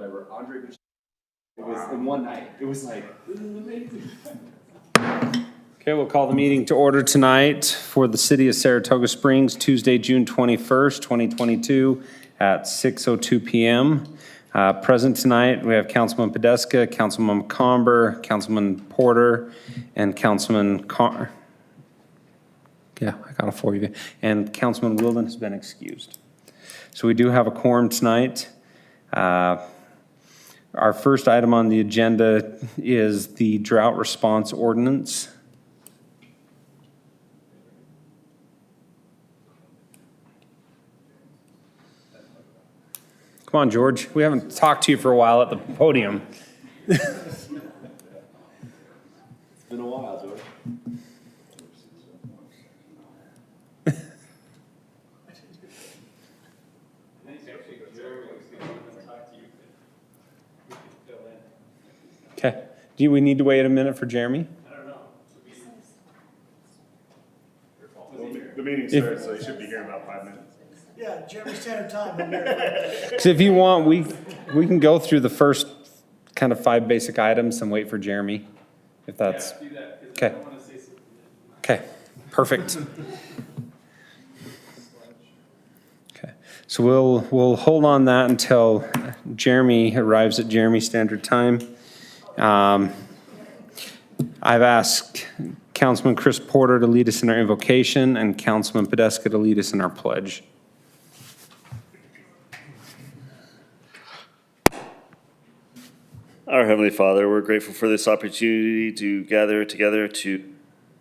whatever, Andre Bouchard. It was in one night. It was like, this is amazing. Okay, we'll call the meeting to order tonight for the City of Saratoga Springs, Tuesday, June 21st, 2022 at 6:02 p.m. Present tonight, we have Councilman Podeska, Councilman McComber, Councilman Porter, and Councilman yeah, I got it for you. And Councilman Wilden has been excused. So we do have a quorum tonight. Our first item on the agenda is the drought response ordinance. Come on, George. We haven't talked to you for a while at the podium. It's been a while, George. Okay. Do we need to wait a minute for Jeremy? The meeting starts, so you should be here in about 5 minutes. Yeah, Jeremy Standard Time. I'm there. Because if you want, we can go through the first kind of 5 basic items and wait for Jeremy, if that's. Okay. Okay, perfect. Okay, so we'll hold on that until Jeremy arrives at Jeremy Standard Time. I've asked Councilman Chris Porter to lead us in our invocation and Councilman Podeska to lead us in our pledge. Our Heavenly Father, we're grateful for this opportunity to gather together to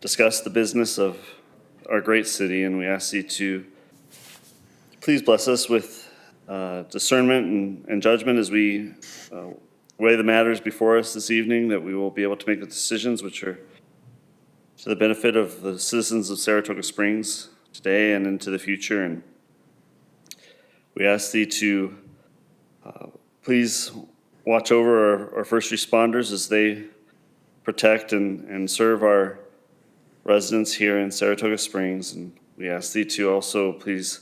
discuss the business of our great city, and we ask you to please bless us with discernment and judgment as we weigh the matters before us this evening, that we will be able to make the decisions which are to the benefit of the citizens of Saratoga Springs today and into the future. And we ask thee to please watch over our first responders as they protect and serve our residents here in Saratoga Springs. And we ask thee to also please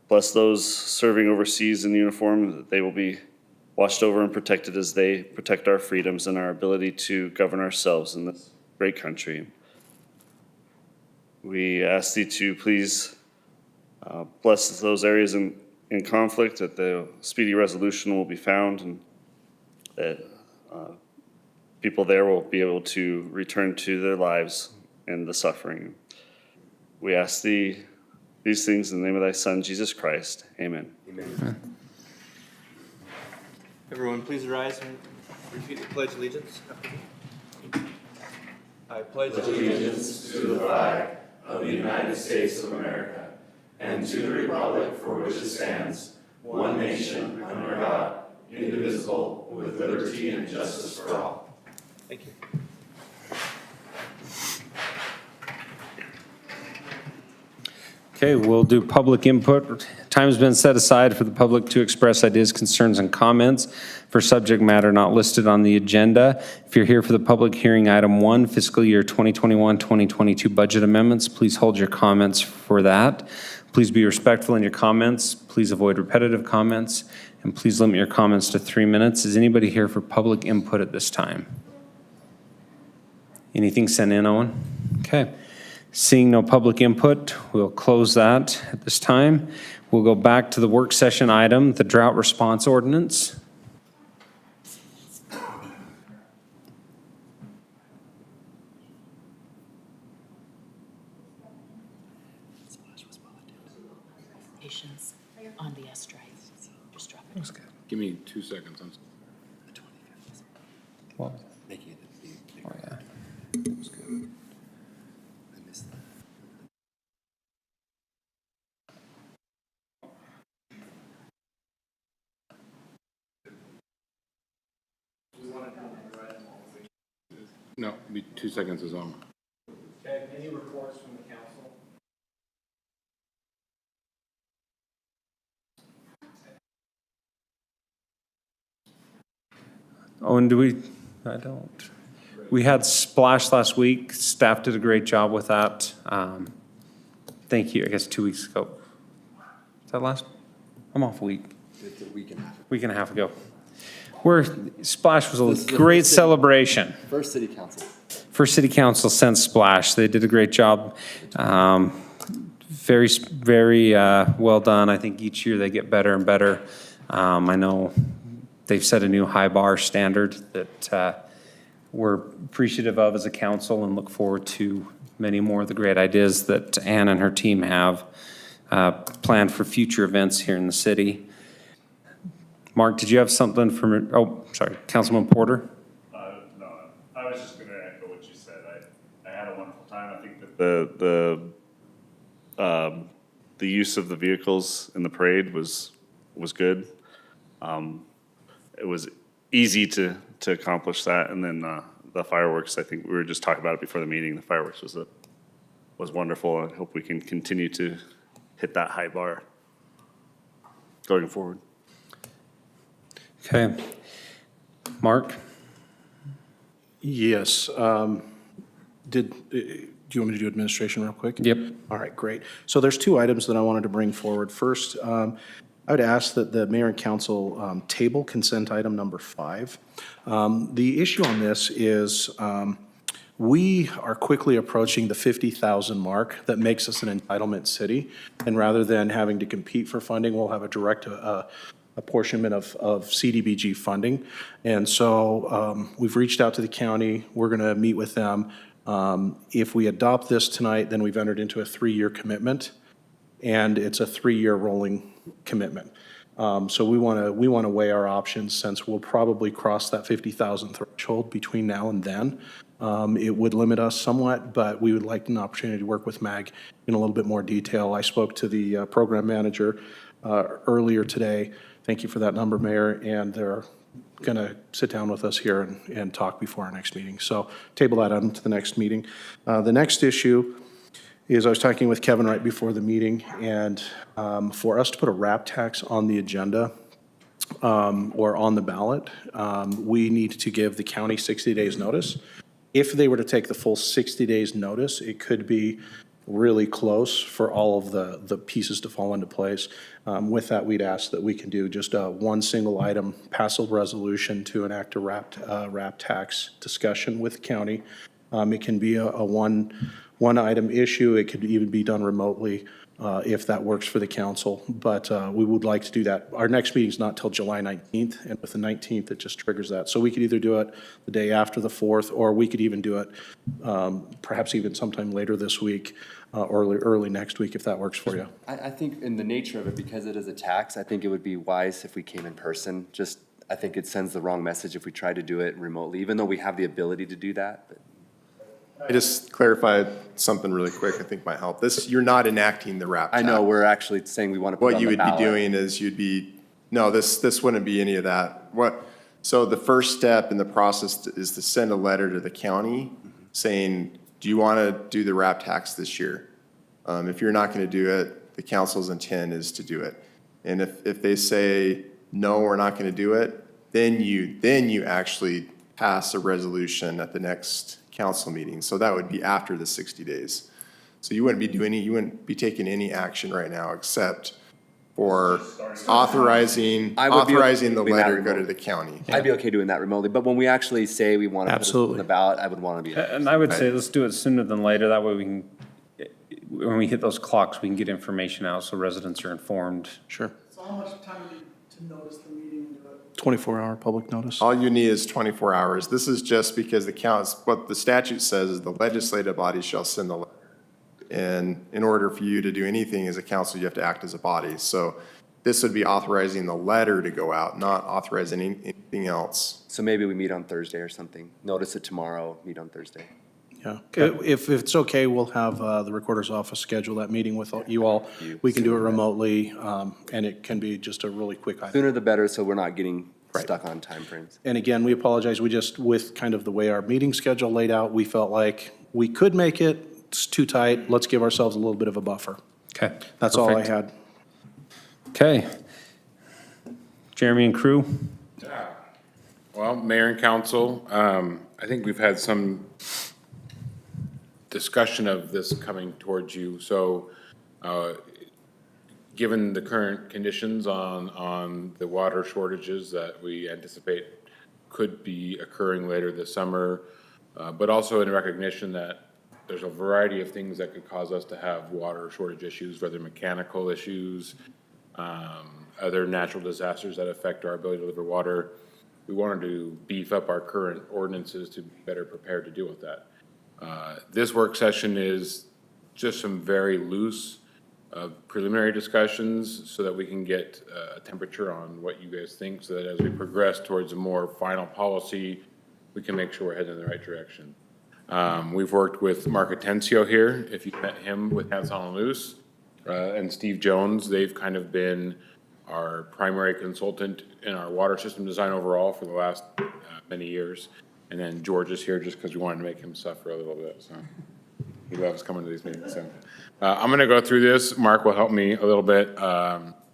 bless those serving overseas in uniform, that they will be watched over and protected as they protect our freedoms and our ability to govern ourselves in this great country. We ask thee to please bless those areas in conflict, that the speedy resolution will be found, and that people there will be able to return to their lives and the suffering. We ask thee these things in the name of thy Son, Jesus Christ. Amen. Amen. Everyone, please rise and repeat the Pledge of Allegiance after me. I pledge allegiance to the flag of the United States of America and to the republic for which it stands, one nation, under God, indivisible, with liberty and justice for all. Thank you. Okay, we'll do public input. Time has been set aside for the public to express ideas, concerns, and comments for subject matter not listed on the agenda. If you're here for the public hearing, item 1, fiscal year 2021-2022 budget amendments, please hold your comments for that. Please be respectful in your comments. Please avoid repetitive comments, and please limit your comments to 3 minutes. Is anybody here for public input at this time? Anything sent in, Owen? Okay. Seeing no public input, we'll close that at this time. We'll go back to the work session item, the drought response ordinance. Patients on the S-drive. Just drop it. Give me 2 seconds. What? Oh, yeah. That was good. No, be 2 seconds is on. Okay, any reports from the council? Oh, and I don't. We had Splash last week. Staff did a great job with that. Thank you, I guess 2 weeks ago. Is that last? I'm off a week. It's a week and a half. Week and a half ago. Splash was This a is the great first city- celebration. First city council. First city council since Splash. They did a great job. Very well done. I think each year they get better and better. I know they've set a new high bar standard that we're appreciative of as a council and look forward to many more of the great ideas that Ann and her team have planned for future events here in the city. Mark, did you have something from, oh, sorry, Councilman Porter? No, I was just gonna echo what you said. I had a wonderful time. I think that the use of the vehicles in the parade was good. It was easy to accomplish that, and then the fireworks, I think we were just talking about it before the meeting, the fireworks was wonderful. I hope we can continue to hit that high bar going forward. Okay. Mark? Yes. Do you want me to do administration real quick? Yep. All right, great. So there's two items that I wanted to bring forward. First, I would ask that the mayor and council table consent item number 5. The issue on this is we are quickly approaching the 50,000 mark that makes us an entitlement city. And rather than having to compete for funding, we'll have a direct apportionment of CDBG funding. And so we've reached out to the county. We're going to meet with them. If we adopt this tonight, then we've entered into a 3-year commitment, and it's a 3-year rolling commitment. So we want to weigh our options since we'll probably cross that 50,000 threshold between now and then. It would limit us somewhat, but we would like an opportunity to work with MAG in a little bit more detail. I spoke to the program manager earlier today. Thank you for that number, Mayor, and they're going to sit down with us here and talk before our next meeting. So table that on to the next meeting. The next issue is I was talking with Kevin right before the meeting, and for us to put a RAP tax on the agenda or on the ballot, we need to give the county 60 days notice. If they were to take the full 60 days notice, it could be really close for all of the pieces to fall into place. With that, we'd ask that we can do just one single item, pass a resolution to enact a RAP tax discussion with the county. It can be a one item issue. It could even be done remotely if that works for the council. But we would like to do that. Our next meeting's not till July 19th, and with the 19th, it just triggers that. So we could either do it the day after the 4th, or we could even do it perhaps even sometime later this week, early next week, if that works for you. I think in the nature of it, because it is a tax, I think it would be wise if we came in person. Just, I think it sends the wrong message if we try to do it remotely, even though we have the ability to do that. But I just clarified something really quick I think might help. You're not enacting the RAP tax. I know, we're actually saying we want to put it What on you the would be ballot. doing is this wouldn't be any of that. So the first step in the process is to send a letter to the county saying, do you want to do the RAP tax this year? If you're not going to do it, the council's intent is to do it. And if they say, no, we're not going to do it, then you actually pass a resolution at the next council meeting. So that would be after the 60 days. So you wouldn't be taking any action right now except for authorizing the letter to go to the counny. I'd be okay doing that remotely, but when we actually say we want to put it on the ballot, I would want to be. And I would say let's do it sooner than later. That way we can, when we hit those clocks, we can get information out so residents are informed. Sure. So how much time do you need to notice the meeting and do it? 24-hour public notice. All you need is 24 hours. This is just because what the statute says is the legislative body shall send the letter. And in order for you to do anything as a council, you have to act as a body. So this would be authorizing the letter to go out, not authorizing anything else. So maybe we meet on Thursday or something. Notice it tomorrow, meet on Thursday. Yeah. If it's okay, we'll have the recorder's office schedule that meeting with you all. We can do it remotely, and it can be just a really quick item. Sooner the better, so we're not getting stuck on timeframes. And again, we apologize. We just, with kind of the way our meeting schedule laid out, we felt like we could make it. It's too tight. Let's give ourselves a little bit of a buffer. Okay. That's all I Perfect. had. Okay. Jeremy and crew? Well, Mayor and Council, I think we've had some discussion of this coming towards you. So given the current conditions on the water shortages that we anticipate could be occurring later this summer, but also in recognition that there's a variety of things that could cause us to have water shortage issues, whether mechanical issues, other natural disasters that affect our ability to deliver water. We wanted to beef up our current ordinances to be better prepared to deal with that. This work session is just some very loose preliminary discussions so that we can get a temperature on what you guys think, so that as we progress towards a more final policy, we can make sure we're heading in the right direction. We've worked with Mark Atencio here, if you've met him with Hats on Loose, and Steve Jones. They've kind of been our primary consultant in our water system design overall for the last many years. And then George is here just because we wanted to make him suffer a little bit, so he loves coming to these meetings. So I'm going to go through this. Mark will help me a little bit,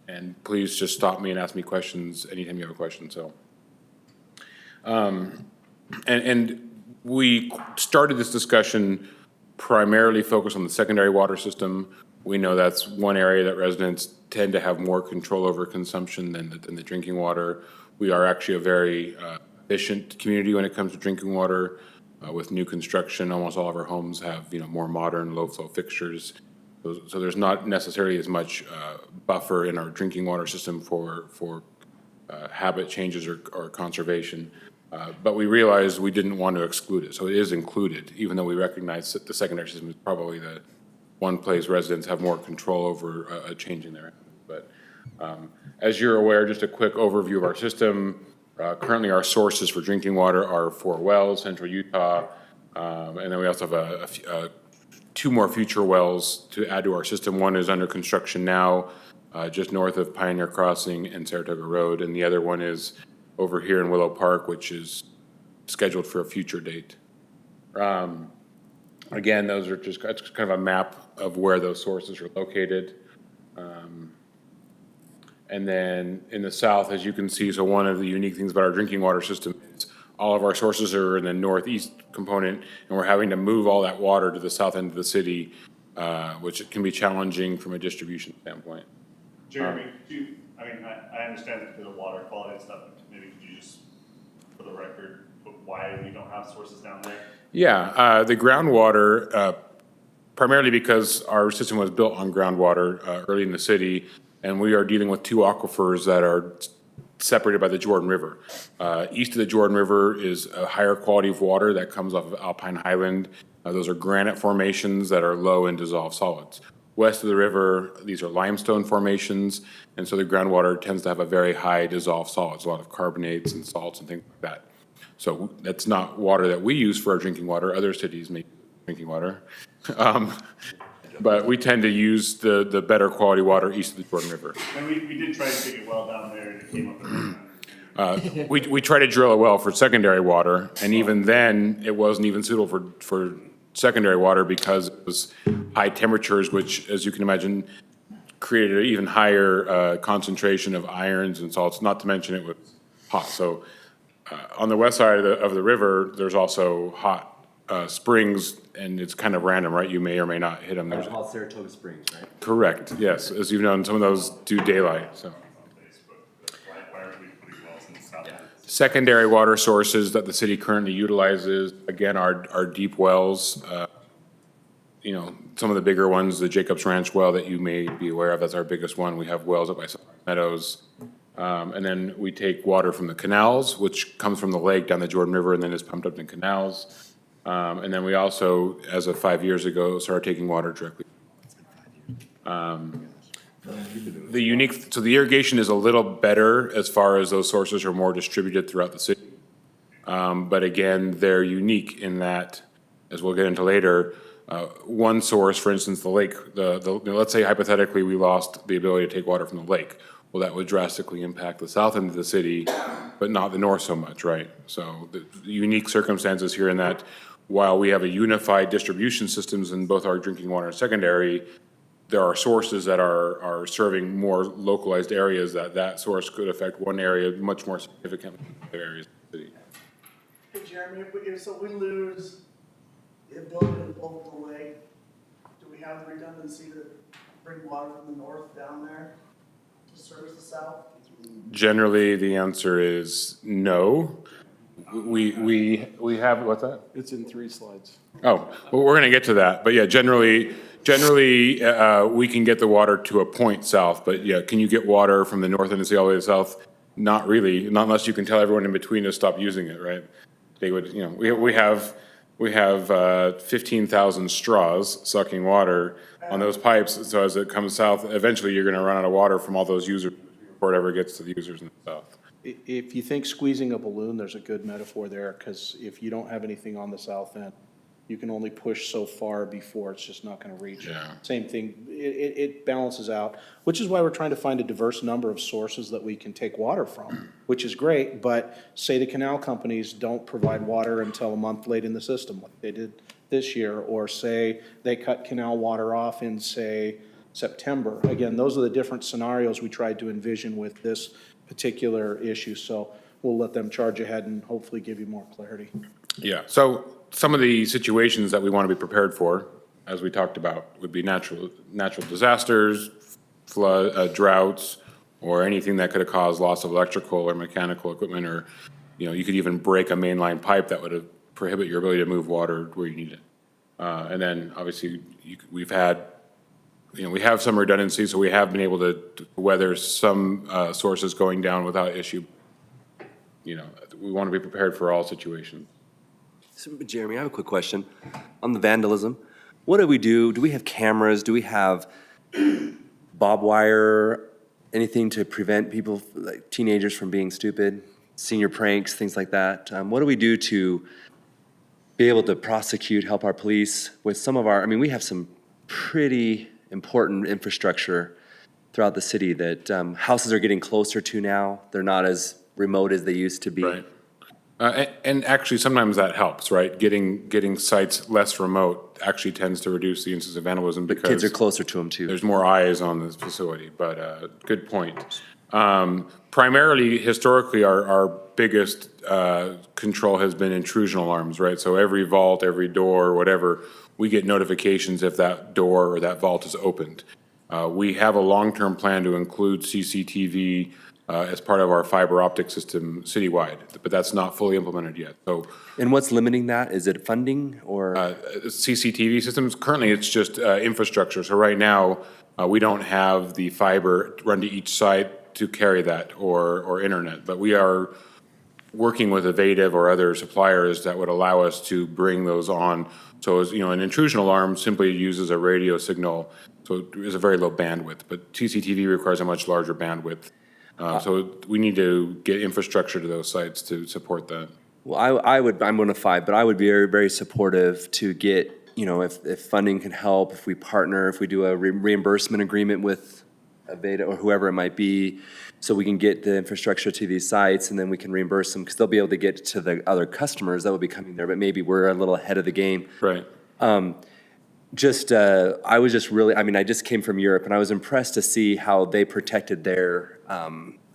and please just stop me and ask me questions anytime you have a question. So, and we started this discussion primarily focused on the secondary water system. We know that's one area that residents tend to have more control over consumption than the drinking water. We are actually a very efficient community when it comes to drinking water. With new construction, almost all of our homes have, more modern low-flow fixtures. So there's not necessarily as much buffer in our drinking water system for habit changes or conservation. But we realized we didn't want to exclude it. So it is included, even though we recognize that the secondary system is probably the one place residents have more control over a change in their habit. But as you're aware, just a quick overview of our system. Currently, our sources for drinking water are 4 wells, Central Utah, and then we also have 2 more future wells to add to our system. One is under construction now, just north of Pioneer Crossing and Saratoga Road, and the other one is over here in Willow Park, which is scheduled for a future date. Again, those are just, it's kind of a map of where those sources are located. And then in the south, as you can see, so one of the unique things about our drinking water system is all of our sources are in the northeast component, and we're having to move all that water to the south end of the city, which can be challenging from a distribution standpoint. Jeremy, I understand the water quality and stuff, but maybe could you just, for the record, put why we don't have sources down there? Yeah, the groundwater, primarily because our system was built on groundwater early in the city, and we are dealing with 2 aquifers that are separated by the Jordan River. East of the Jordan River is a higher quality of water that comes off of Alpine Highland. Those are granite formations that are low in dissolved solids. West of the river, these are limestone formations, and so the groundwater tends to have a very high dissolved solids, a lot of carbonates and salts and things like that. So that's not water that we use for our drinking water. Other cities make drinking water. But we tend to use the better quality water east of the Jordan River. And we did try to dig a well down there, and it came up with We tried to drill a well for secondary water, and even then, it wasn't even suitable for secondary water because it was high temperatures, which, as you can imagine, created an even higher concentration of irons and salts, not to mention it was hot. So on the west side of the river, there's also hot springs, and it's kind of random, right? You may or may not hit them. They're called Saratoga Springs, right? Correct, yes. As you've known, some of those do daylight, so. why aren't we putting wells in the south? Secondary water sources that the city currently utilizes, again, are deep wells. Some of the bigger ones, the Jacobs Ranch well that you may be aware of, that's our biggest one. We have wells up by Meadows. And then we take water from the canals, which comes from the lake down the Jordan River and then is pumped up in canals. And then we also, as of 5 years ago, started taking water directly. So the irrigation is a little better as far as those sources are more distributed throughout the city. But again, they're unique in that, as we'll get into later, one source, for instance, the lake, let's say hypothetically we lost the ability to take water from the lake. Well, that would drastically impact the south end of the city, but not the north so much, right? So the unique circumstances here in that while we have a unified distribution systems in both our drinking water and secondary, there are sources that are serving more localized areas that source could affect one area much more significantly than other areas of the city. Hey, Jeremy, if we lose the ability to pull the lake, do we have the redundancy to bring water from the north down there to service the south? Generally, the answer is no. We have, what's that? It's in 3 slides. Oh, well, we're gonna get to that, but yeah, generally, we can get the water to a point south, but yeah, can you get water from the north end of the sea all the way to the south? Not really, not unless you can tell everyone in between to stop using it, right? They would, you know, we have 15,000 straws sucking water on those pipes, so as it comes south, eventually you're gonna run out of water from all those users before it ever gets to the users in the south. If you think squeezing a balloon, there's a good metaphor there, because if you don't have anything on the south end, you can only push so far before it's just not gonna reach. Yeah. Same thing, it balances out, which is why we're trying to find a diverse number of sources that we can take water from, which is great, but say the canal companies don't provide water until a month late in the system, like they did this year, or say they cut canal water off in, say, September. Again, those are the different scenarios we tried to envision with this particular issue, so we'll let them charge ahead and hopefully give you more clarity. Yeah, so some of the situations that we want to be prepared for, as we talked about, would be natural disasters, flood, droughts, or anything that could have caused loss of electrical or mechanical equipment, or, you know, you could even break a mainline pipe that would prohibit your ability to move water where you need it. And then, obviously, we have some redundancy, so we have been able to weather some sources going down without issue. You know, we want to be prepared for all situations. So, Jeremy, I have a quick question on the vandalism. What do we do? Do we have cameras? Do we have barbed wire? Anything to prevent people, like teenagers, from being stupid? Senior pranks, things like that. What do we do to be able to prosecute, help our police with some of our? I mean, we have some pretty important infrastructure throughout the city that houses are getting closer to now. They're not as remote as they used to be. Right. And actually, sometimes that helps, right? Getting sites less remote actually tends to reduce the incidence of vandalism because Kids are closer to them too. there's more eyes on the facility, but good point. Primarily, historically, our biggest control has been intrusion alarms, right? So every vault, every door, whatever, we get notifications if that door or that vault is opened. We have a long-term plan to include CCTV as part of our fiber optic system citywide, but that's not fully implemented yet. So And what's limiting that? Is it funding or? CCTV systems, currently it's just infrastructure. So right now, we don't have the fiber run to each site to carry that or internet, but we are working with Avative or other suppliers that would allow us to bring those on. So as you know, an intrusion alarm simply uses a radio signal, so it is a very low bandwidth, but CCTV requires a much larger bandwidth. So we need to get infrastructure to those sites to support that. Well, I'm one of 5, but I would be very, very supportive to get, you know, if funding can help, if we partner, if we do a reimbursement agreement with Aveda or whoever it might be, so we can get the infrastructure to these sites and then we can reimburse them because they'll be able to get to the other customers that will be coming there, but maybe we're a little ahead of the game. Right. I was just really, I mean, I just came from Europe and I was impressed to see how they protected their,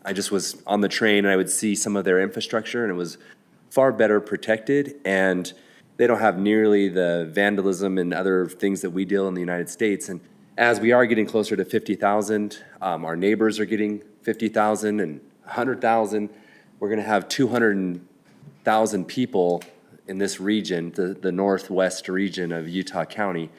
I just was on the train and I would see some of their infrastructure and it was far better protected and they don't have nearly the vandalism and other things that we deal in the United States. And as we are getting closer to 50,000, our neighbors are getting 50,000 and 100,000. We're gonna have 200,000 people in this region, the northwest region of Utah County.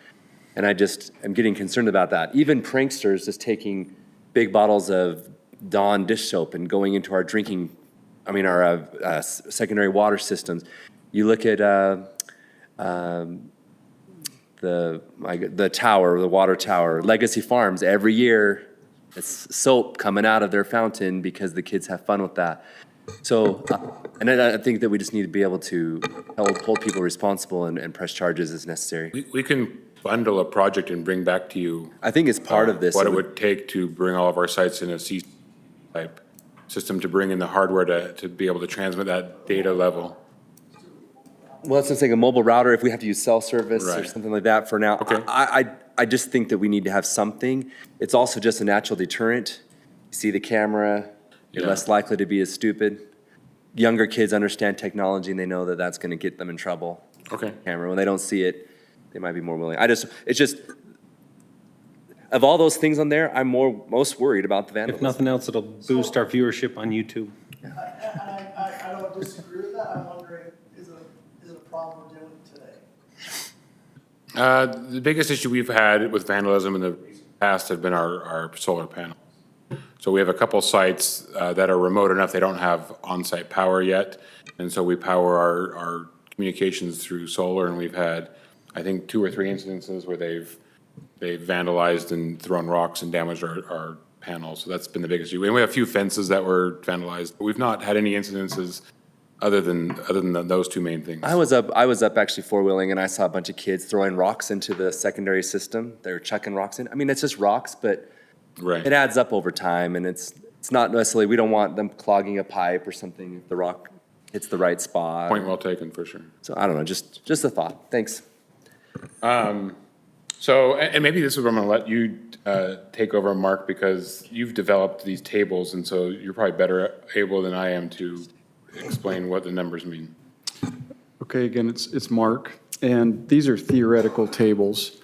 And I'm getting concerned about that. Even pranksters just taking big bottles of Dawn dish soap and going into our our secondary water systems. You look at the tower, the water tower, Legacy Farms, every year it's soap coming out of their fountain because the kids have fun with that. So, and I think that we just need to be able to hold people responsible and press charges as necessary. We can bundle a project and bring back to you. I think it's part of this. What it would take to bring all of our sites in a C-type system to bring in the hardware to be able to transmit that data level. Well, it's just like a mobile router, if we have to use cell service or Right. something like that for now. Okay. I just think that we need to have something. It's also just a natural deterrent. You see the camera, you're Yeah. less likely to be as stupid. Younger kids understand technology and they know that that's gonna get them in trouble. Okay. Camera, when they don't see it, they might be more willing. of all those things on there, I'm most worried about the If vandalism. nothing else, it'll boost our viewership on YouTube. And I don't disagree with that, I'm wondering, is it a problem we're dealing with today? The biggest issue we've had with vandalism in the past have been our solar panels. So we have a couple sites that are remote enough, they don't have on-site power yet. And so we power our communications through solar, and we've had, I think, 2 or 3 incidences where they've vandalized and thrown rocks and damaged our panels. So that's been the biggest issue. And we have a few fences that were vandalized, but we've not had any incidences other than those 2 main things. I was up actually four-wheeling, and I saw a bunch of kids throwing rocks into the secondary system. They were chucking rocks in. I mean, it's just rocks, but Right. it adds up over time, and it's not necessarily, we don't want them clogging a pipe or something if the rock hits the right spot. Point well taken, for sure. So I don't know, just a thought. Thanks. So, and maybe this is where I'm gonna let you take over, Mark, because you've developed these tables, and so you're probably better able than I am to explain what the numbers mean. Okay, again, it's Mark, and these are theoretical tables.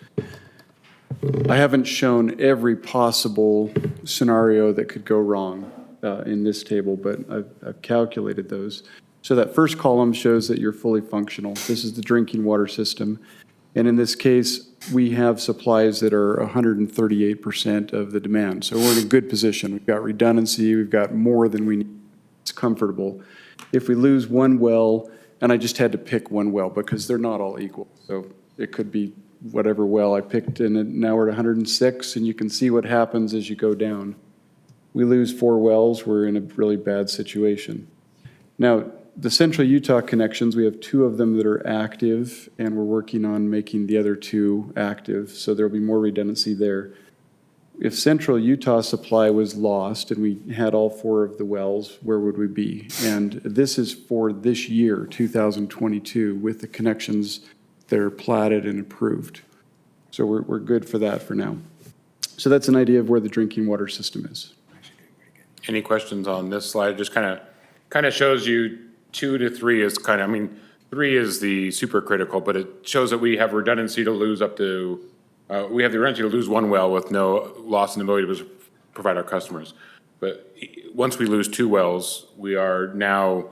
I haven't shown every possible scenario that could go wrong in this table, but I've calculated those. So that first column shows that you're fully functional. This is the drinking water system. And in this case, we have supplies that are 138% of the demand. So we're in a good position. We've got redundancy, we've got more than we need. It's comfortable. If we lose one well, and I just had to pick one well because they're not all equal. So it could be whatever well I picked, and now we're at 106, and you can see what happens as you go down. We lose 4 wells, we're in a really bad situation. Now, the Central Utah connections, we have 2 of them that are active, and we're working on making the other 2 active, so there'll be more redundancy there. If Central Utah supply was lost and we had all 4 of the wells, where would we be? And this is for this year, 2022, with the connections that are platted and approved. So we're good for that for now. So that's an idea of where the drinking water system is. Any questions on this slide? Just kind of shows you 2 to 3 is kind of, I mean, 3 is the super critical, but it shows that we have redundancy to lose up to, we have the redundancy to lose 1 well with no loss in ability to provide our customers. But once we lose 2 wells, we are now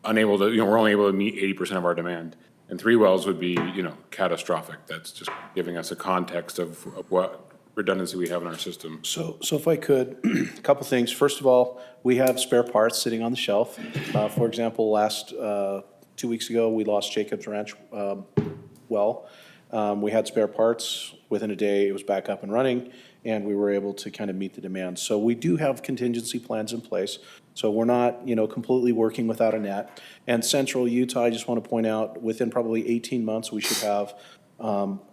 unable to, we're only able to meet 80% of our demand. And 3 wells would be, catastrophic. That's just giving us a context of what redundancy we have in our system. So if I could, a couple things. First of all, we have spare parts sitting on the shelf. For example, last 2 weeks ago, we lost Jacob's Ranch well. We had spare parts. Within a day, it was back up and running, and we were able to kind of meet the demand. So we do have contingency plans in place. So we're not, completely working without a net. And Central Utah, I just want to point out, within probably 18 months, we should have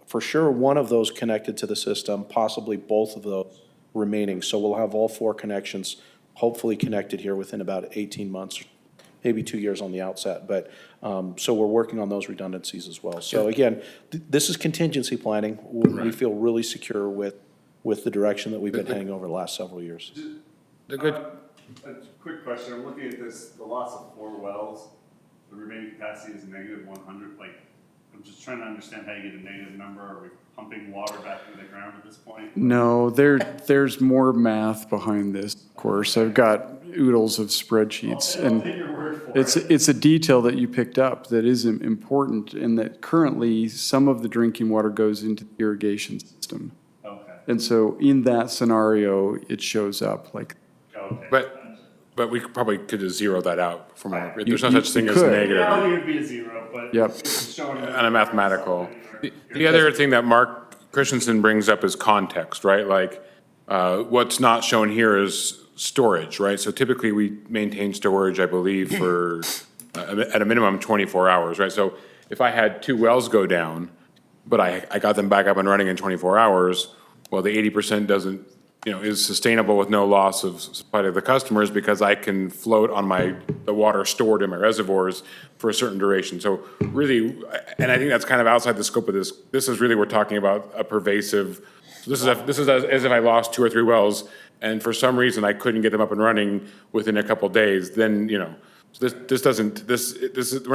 for sure one of those connected to the system, possibly both of those remaining. So we'll have all 4 connections hopefully connected here within about 18 months, maybe 2 years on the outset. But so we're working on those redundancies as well. So again, this is contingency planning. We feel really secure with the direction that we've been heading over the last several years. The good, A quick question, I'm looking at this, the loss of 4 wells, the remaining capacity is negative 100, I'm just trying to understand how you get a negative number, are we pumping water back into the ground at this point? No, there's more math behind this, of course. I've got oodles of spreadsheets, I'll take and your word for it's a detail that you picked up that is important, in that currently some of the drinking water goes into the irrigation system. Okay. And so in that scenario, it shows up like. Okay. but we probably could just zero that out from our, You- there's no you- such thing you as could. negative. Yeah, I don't think it'd be a 0, but Yep. it's showing. On a mathematical. The other thing that Mark Christensen brings up is context, right? Like, what's not shown here is storage, right? So typically we maintain storage, I believe, for at a minimum 24 hours, right? So if I had 2 wells go down, but I got them back up and running in 24 hours, well, the 80% doesn't, is sustainable with no loss of supply to the customers because I can float on the water stored in my reservoirs for a certain duration. So really, and I think that's kind of outside the scope of this. This is really, we're talking about a pervasive, this is as if I lost 2 or 3 wells and for some reason I couldn't get them up and running within a couple days, then, we're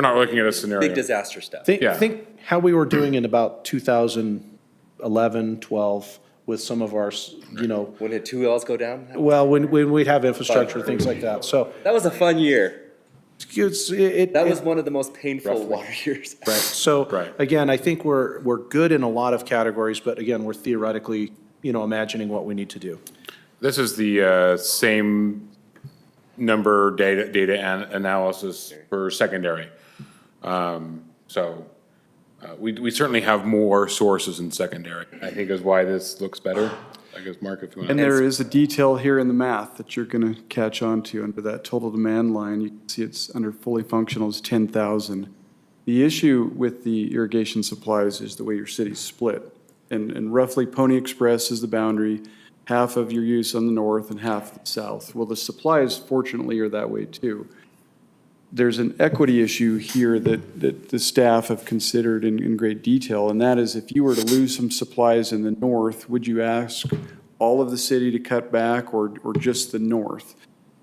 not looking at a scenario. Big disaster stuff. Think Yeah. how we were doing in about 2011, 12, with some of our, When did 2 wells go down? well, when we'd have infrastructure, things like that. So That was a fun year. That was it, one of the most painful water years. right. So Right. again, I think we're good in a lot of categories, but again, we're theoretically, imagining what we need to do. This is the same number data analysis for secondary. We certainly have more sources in secondary, I think is why this looks better. I guess, Mark, if you want And to. there is a detail here in the math that you're going to catch on to under that total demand line. You can see it's under fully functional is 10,000. The issue with the irrigation supplies is the way your city's split. And roughly Pony Express is the boundary, half of your use on the north and half the south. Well, the supplies fortunately are that way too. There's an equity issue here that the staff have considered in great detail, and that is if you were to lose some supplies in the north, would you ask all of the city to cut back or just the north?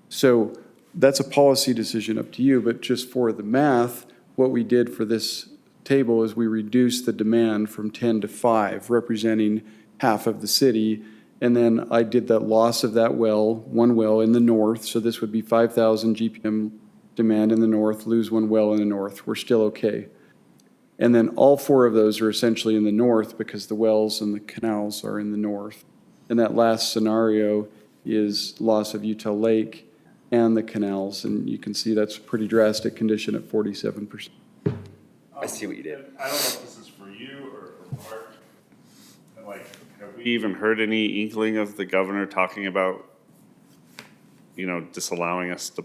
So that's a policy decision up to you, but just for the math, what we did for this table is we reduced the demand from 10 to 5, representing half of the city. And then I did that loss of that well, one well in the north, so this would be 5,000 GPM demand in the north, lose one well in the north, we're still okay. And then all 4 of those are essentially in the north because the wells and the canals are in the north. And that last scenario is loss of Utah Lake and the canals, and you can see that's a pretty drastic condition at 47%. I see what you did. I don't know if this is for you or for Mark. Like, have we even heard any inkling of the governor talking about, disallowing us to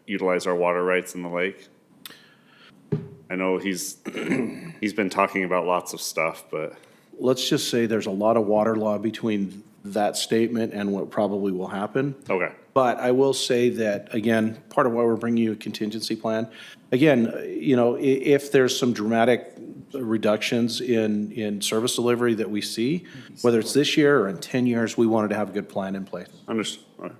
utilize our water rights in the lake? I know he's been talking about lots of stuff, but. Let's just say there's a lot of water law between that statement and what probably will happen. Okay. But I will say that, again, part of why we're bringing you a contingency plan, again, if there's some dramatic reductions in service delivery that we see, whether it's this year or in 10 years, we wanted to have a good plan in place. Understood. All right.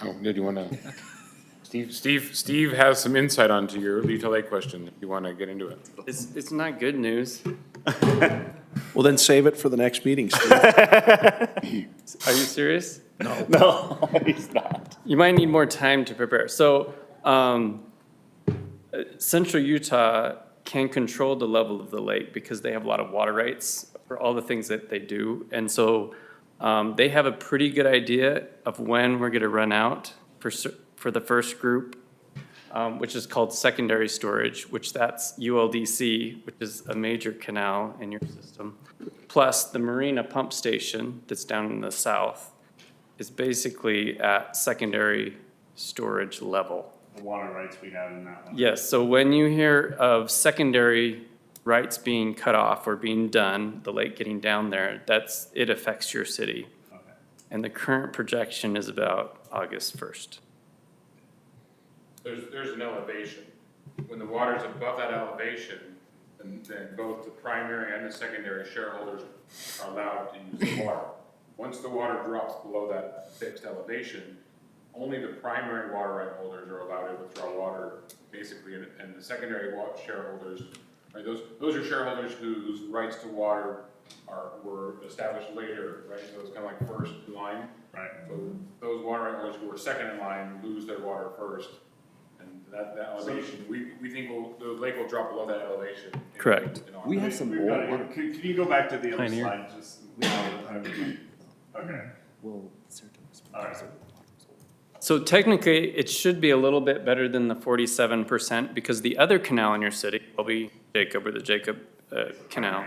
Oh, did you want to? Steve has some insight onto your Utah Lake question, if you want to get into it. It's not good news. Well, then save it for the next meeting, Steve. Are you serious? No, he's not. You might need more time to prepare. So, Central Utah can control the level of the lake because they have a lot of water rights for all the things that they do. And so, they have a pretty good idea of when we're going to run out for the first group, which is called secondary storage, which that's ULDC, which is a major canal in your system. Plus the Marina pump station that's down in the south is basically at secondary storage level. The water rights we have in that one. Yes, so when you hear of secondary rights being cut off or being done, the lake getting down there, it affects your city. Okay. And the current projection is about August 1st. There's an elevation. When the water's above that elevation, then both the primary and the secondary shareholders are allowed to use the water. Once the water drops below that fixed elevation, only the primary water right holders are allowed to withdraw water, basically, and the secondary shareholders, right, those are shareholders whose rights to water were established later, right? So it's kind of like first in line. Right. So those water right holders who were second in line lose their water first. And that elevation, we think the lake will drop below that elevation. Correct. We have some We've got old it. Can you go back to the other Pioneer. slide? Just. Okay. All right. So technically, it should be a little bit better than the 47% because the other canal in your city, Welby Jacob or the Jacob Canal,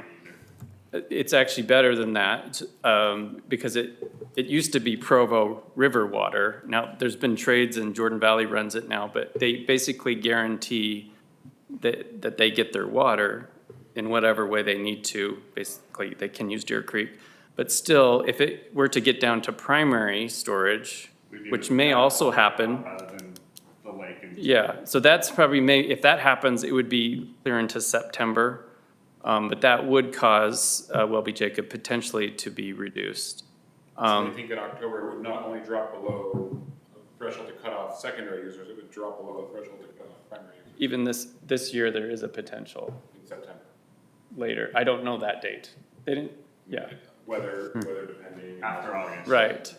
it's actually better than that because it used to be Provo River water. Now, there's been trades and Jordan Valley runs it now, but they basically guarantee that they get their water in whatever way they need to. Basically, they can use Deer Creek. But still, if it were to get down to primary storage, which may also happen. Rather than the lake. Yeah, so that's probably if that happens, it would be clear into September. But that would cause Welby Jacob potentially to be reduced. So I think in October, it would not only drop below the threshold to cut off secondary users, it would drop below the threshold to cut off primary users. even this year, there is a potential In September. later. I don't know that date. They didn't, yeah, Weather depending. After August. right.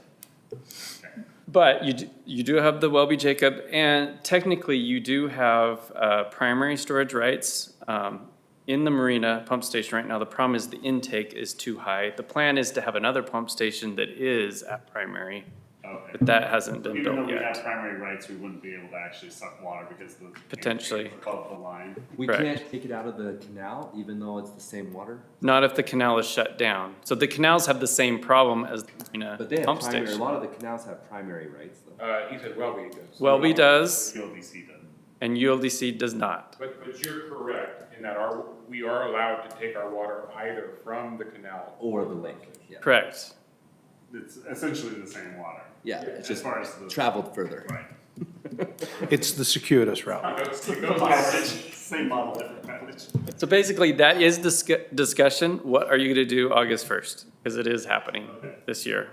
But you do have the Welby Jacob, and technically you do have primary storage rights in the marina pump station right now. The problem is the intake is too high. The plan is to have another pump station that is at primary, Okay. but that hasn't been Even though built we yet. have primary rights, we wouldn't be able to actually suck water because the. Potentially. Above the line. We Correct. can't take it out of the canal, even though it's the same water? Not if the canal is shut down. So the canals have the same problem as the marina But they have pump primary, a station. lot of the canals have primary rights, though. He said Welby does. Welby does, ULDC does. and ULDC does not. But you're correct in that we are allowed to take our water either from the canal. Or the lake, yeah. Correct. It's essentially the same water. Yeah, it's As just far as the. traveled further. Right. It's the circuitous route. No mileage, same model, different mileage. So basically, that is discussion. What are you gonna do August 1st? Because it is happening this year.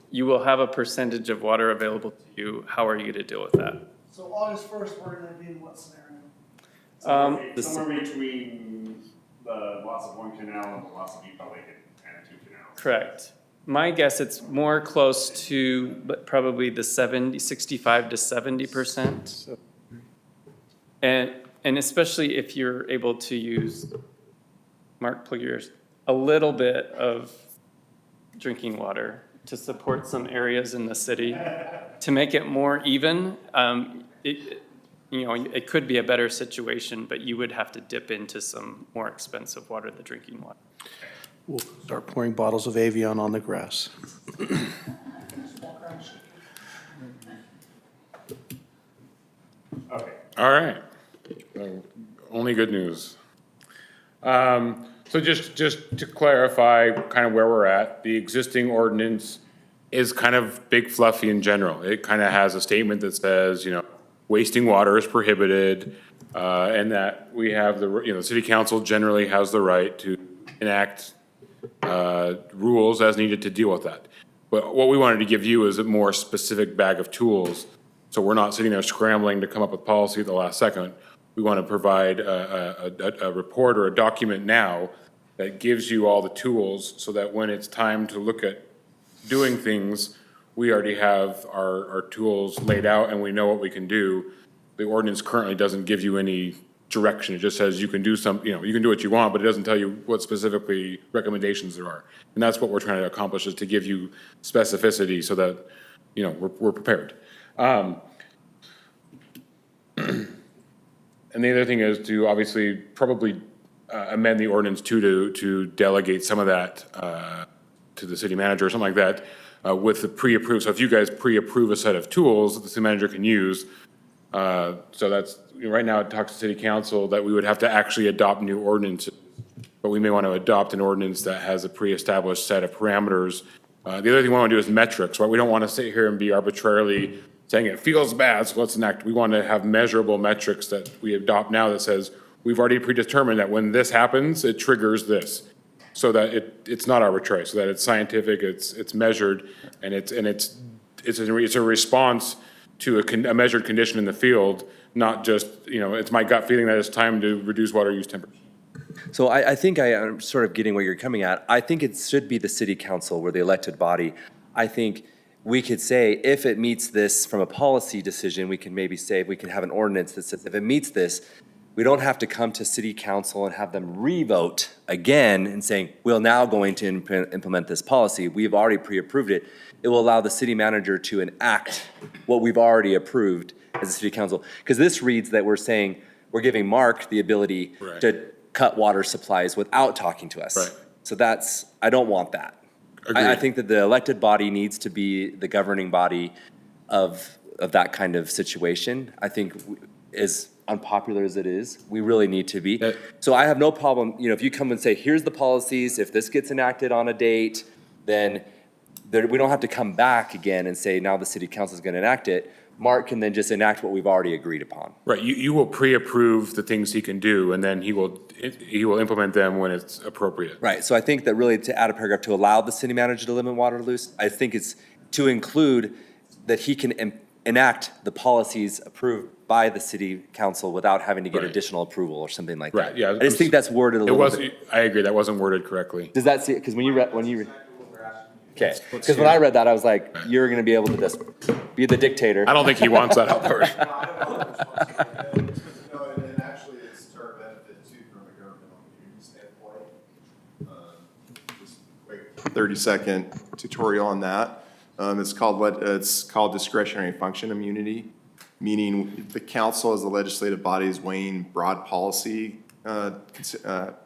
You will have a percentage of water available to you. How are you gonna deal with that? So August first, we're gonna be in what scenario? Somewhere between the loss of one canal and the loss of Utah Lake and two canals. Correct. My guess, it's more close to probably the 65 to 70%. And especially if you're able to use, Mark, plug yours, a little bit of drinking water to support some areas in the city, to make it more even. It could be a better situation, but you would have to dip into some more expensive water, the drinking water. We'll start pouring bottles of Avion on the grass. Okay. All right. Only good news. So just to clarify kind of where we're at, the existing ordinance is kind of big fluffy in general. It kind of has a statement that says, wasting water is prohibited, and that we have the city council generally has the right to enact rules as needed to deal with that. But what we wanted to give you is a more specific bag of tools, so we're not sitting there scrambling to come up with policy at the last second. We want to provide a report or a document now that gives you all the tools so that when it's time to look at doing things, we already have our tools laid out and we know what we can do. The ordinance currently doesn't give you any direction. It just says you can do you can do what you want, but it doesn't tell you what specifically recommendations there are. And that's what we're trying to accomplish, is to give you specificity so that, we're prepared. And the other thing is to obviously probably amend the ordinance to delegate some of that to the city manager or something like that with the pre-approved. So if you guys pre-approve a set of tools that the city manager can use, so that's, right now it talks to city council that we would have to actually adopt new ordinances, but we may want to adopt an ordinance that has a pre-established set of parameters. The other thing we want to do is metrics, right? We don't want to sit here and be arbitrarily saying it feels bad, so let's enact. We want to have measurable metrics that we adopt now that says, we've already predetermined that when this happens, it triggers this. So that it's not arbitrary, so that it's scientific, it's measured, and it's a response to a measured condition in the field, not just, it's my gut feeling that it's time to reduce water use temperature. So I think I am sort of getting where you're coming at. I think it should be the city council, we're the elected body. I think we could say, if it meets this from a policy decision, we can maybe say, we can have an ordinance that says, if it meets this, we don't have to come to city council and have them re-vote again and saying, we're now going to implement this policy. We've already pre-approved it. It will allow the city manager to enact what we've already approved as a city council. Because this reads that we're saying, we're giving Mark the ability Right. to cut water supplies without talking to us. Right. So I don't want that. I Agreed. think that the elected body needs to be the governing body of that kind of situation. I think as unpopular as it is, we really need to be. So I have no problem, if you come and say, here's the policies, if this gets enacted on a date, then we don't have to come back again and say, now the city council is going to enact it. Mark can then just enact what we've already agreed upon. Right, you will pre-approve the things he can do, and then he will implement them when it's appropriate. Right, so I think that really to add a paragraph to allow the city manager to limit water use, I think it's to include that he can enact the policies approved by the city council without having to get Right. additional approval or something like that. Right, yeah, I just think that's worded a It little was, bit. I agree, that wasn't worded correctly. Does that see, because when you read, okay, because when I read that, I was like, you're gonna be able to just be the dictator. I don't think he wants that outdoors. No, and actually, it's to our benefit too, from a governmental community standpoint. Just quick 30-second tutorial on that. It's called discretionary function immunity, meaning the council as the legislative body is weighing broad policy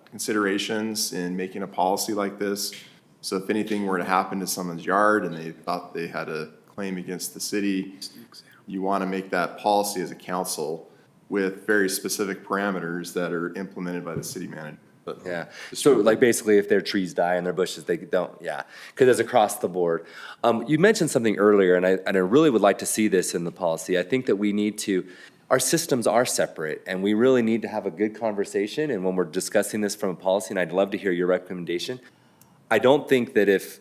considerations in making a policy like this. So if anything were to happen to someone's yard and they thought they had a claim against the city, you want to make that policy as a council with very specific parameters that are implemented by the city manager. But Yeah, so like basically if their trees die and their bushes, they don't, yeah, because it's across the board. You mentioned something earlier, and I really would like to see this in the policy. I think that we need to, our systems are separate, and we really need to have a good conversation, and when we're discussing this from a policy, and I'd love to hear your recommendation. I don't think that if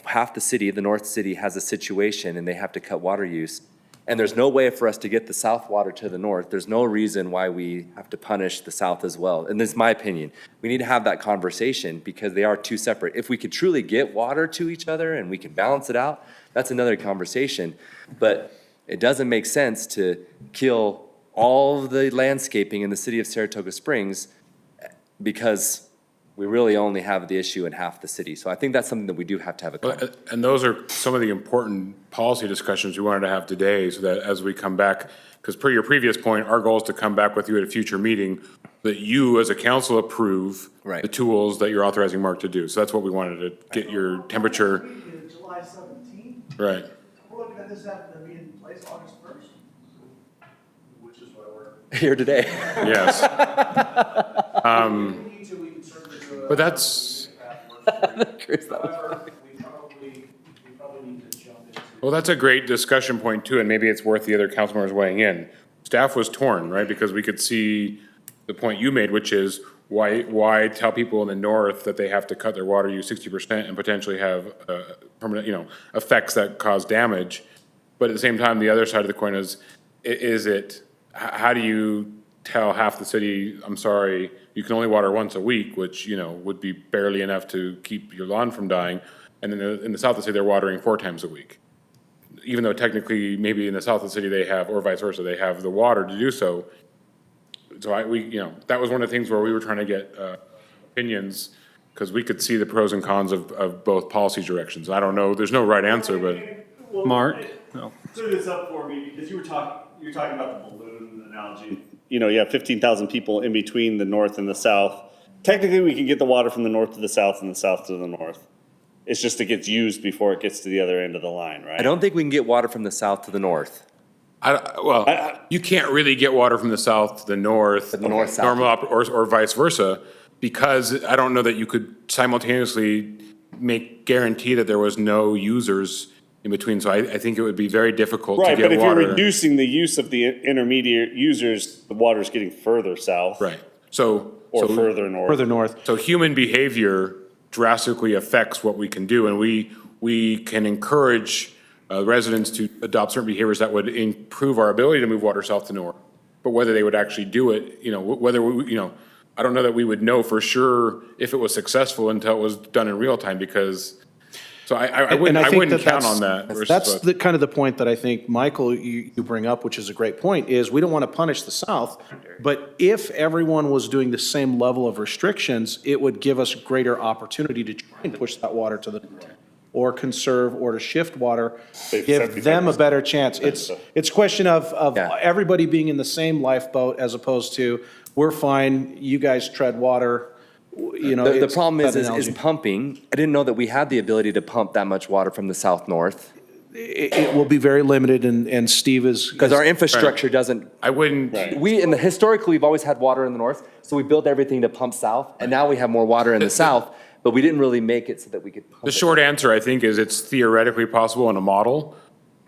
half the city, the North City, has a situation and they have to cut water use, and there's no way for us to get the south water to the north, there's no reason why we have to punish the south as well. And this is my opinion. We need to have that conversation because they are two separate. If we could truly get water to each other and we can balance it out, that's another conversation. But it doesn't make sense to kill all of the landscaping in the city of Saratoga Springs because we really only have the issue in half the city. So I think that's something that we do have to have a conversation. And those are some of the important policy discussions we wanted to have today, so that as we come back, because per your previous point, our goal is to come back with you at a future meeting, that you as a council approve Right. the tools that you're authorizing Mark to do. So that's what we wanted to get your temperature, July 17th, right. we're looking at this having to be in place August 1st. Which is why we're. Here today. Yes. We need to, we can certainly do it. But that's, Chris, that was- However, we probably need to jump into. well, that's a great discussion point too, and maybe it's worth the other council members weighing in. Staff was torn, right, because we could see the point you made, which is why tell people in the north that they have to cut their water use 60% and potentially have permanent, effects that cause damage? But at the same time, the other side of the coin is how do you tell half the city, I'm sorry, you can only water once a week, which, would be barely enough to keep your lawn from dying. And in the south of the city, they're watering 4 times a week. Even though technically, maybe in the south of the city, they have, or vice versa, they have the water to do so. So that was one of the things where we were trying to get opinions, because we could see the pros and cons of both policy directions. I don't know, there's no right answer, but. Mark? No. Clear this up for me, because you were talking about the balloon analogy. You have 15,000 people in between the north and the south. Technically, we can get the water from the north to the south and the south to the north. It's just it gets used before it gets to the other end of the line, right? I don't think we can get water from the south to the north. You can't really get water from the south to the north. The north-south. Normal, or vice versa, because I don't know that you could simultaneously guarantee that there was no users in between. So I think it would be very difficult to Right, get but if you're water. reducing the use of the intermediate users, the water's getting further south. Right, so. Or so- further north. Further north. So human behavior drastically affects what we can do, and we can encourage residents to adopt certain behaviors that would improve our ability to move water south to north. But whether they would actually do it, I don't know that we would know for sure if it was successful until it was done in real time, because, so I wouldn't count on that. versus That's what- the kind of the point that I think, Michael, you bring up, which is a great point, is we don't want to punish the South, but if everyone was doing the same level of restrictions, it would give us greater opportunity to try and push that water to the north, or conserve, or to shift water, give them a better chance. It's a question of Yeah. everybody being in the same lifeboat as opposed to, we're fine, you guys tread water, The it's problem that is analogy. pumping. I didn't know that we had the ability to pump that much water from the south north. It will be very limited, and Steve is. Because our infrastructure doesn't, I wouldn't, historically, we've always had water in the north, so we built everything to pump south, and now we have more water in the south, but we didn't really make it so that we could pump the it. short answer, I think, is it's theoretically possible in a model,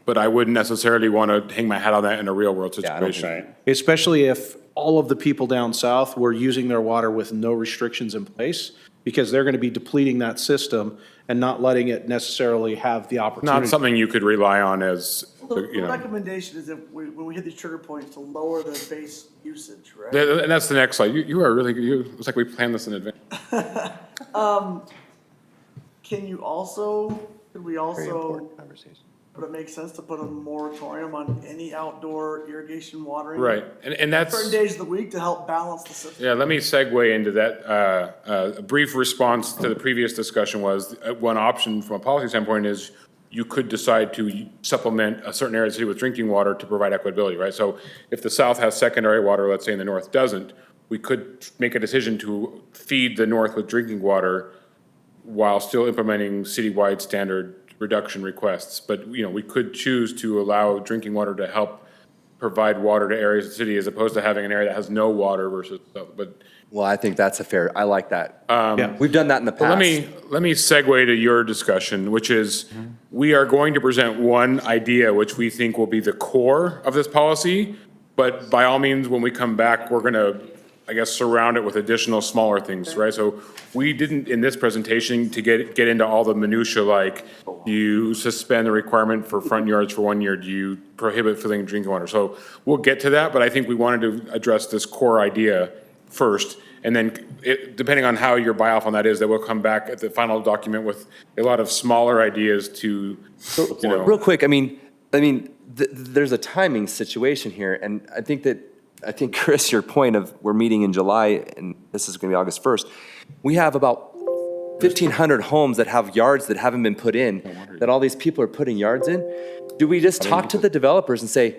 but I wouldn't necessarily want to hang my hat on that in a real-world Yeah, I don't situation. Especially if all of the people down south were using their water with no restrictions in place, because they're going to be depleting that system and not letting it necessarily have the opportunity. Not something you could rely on as, The you know. recommendation is when we hit these trigger points to lower the base usage, right? And that's the next slide. You are really, it's like we planned this in advance. Can you also, could we also, would it make sense to put a moratorium on any outdoor irrigation watering? Right, and that's. Certain days of the week to help balance the system? Yeah, let me segue into that. A brief response to the previous discussion was, one option from a policy standpoint is you could decide to supplement a certain area of the city with drinking water to provide equitability, right? So if the south has secondary water, let's say, and the north doesn't, we could make a decision to feed the north with drinking water while still implementing citywide standard reduction requests. But, you know, we could choose to allow drinking water to help provide water to areas of the city as opposed to having an area that has no water versus, but. Well, I think that's I like that. Yeah. We've done that in the But past. let me segue to your discussion, which is, we are going to present one idea which we think will be the core of this policy, but by all means, when we come back, we're gonna, I guess, surround it with additional smaller things, right? So we didn't, in this presentation, to get into all the minutia, like, do you suspend the requirement for front yards for 1 year? Do you prohibit filling drinking water? So we'll get to that, but I think we wanted to address this core idea first. And then, depending on how your buy-off on that is, that we'll come back at the final document with a lot of smaller ideas to, you know. Real quick, I mean, there's a timing situation here, and I think, Chris, your point of we're meeting in July, and this is gonna be August 1st, we have about 1,500 homes that have yards that haven't been put in, that all these people are putting yards in. Do we just talk to the developers and say,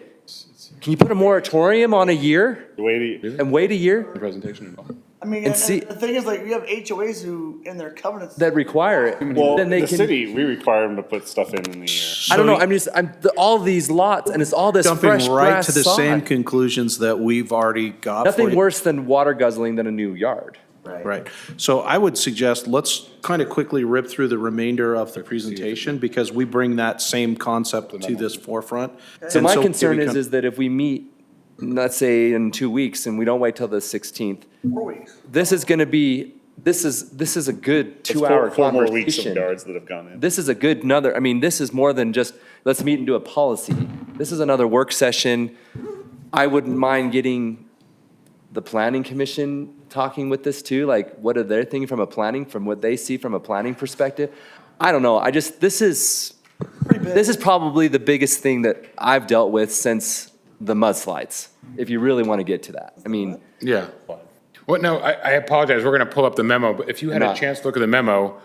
can you put a moratorium on a year and wait a year? Presentation at all. I mean, And see- the thing is, like, we have HOAs who, in their covenants. That require it? Well, Then they the can- city, we require them to put stuff in the year. I don't know, all these lots, and it's all this Jumping fresh right grass to the same sod. conclusions that we've already got. for Nothing you. worse than water guzzling than a new yard. Right. So I would suggest, let's kind of quickly rip through the remainder of the presentation, because we bring that same concept to this forefront. So And my if concern we is, come- is that if we meet, let's say in 2 weeks, and we don't wait till the 16th, 4 weeks. this is gonna be, this is a good It's 2-hour four more weeks of conversation. yards that have gone in. This is a good another, I mean, this is more than just, let's meet and do a policy. This is another work session. I wouldn't mind getting the planning commission talking with this too, like, what are they thinking from what they see from a planning perspective? I don't know, this is probably the biggest thing that I've dealt with since the mudslides, if you really want to get to that. I mean, Yeah. Well, no, I apologize. We're gonna pull up the memo, but if you had a Not- chance to look at the memo,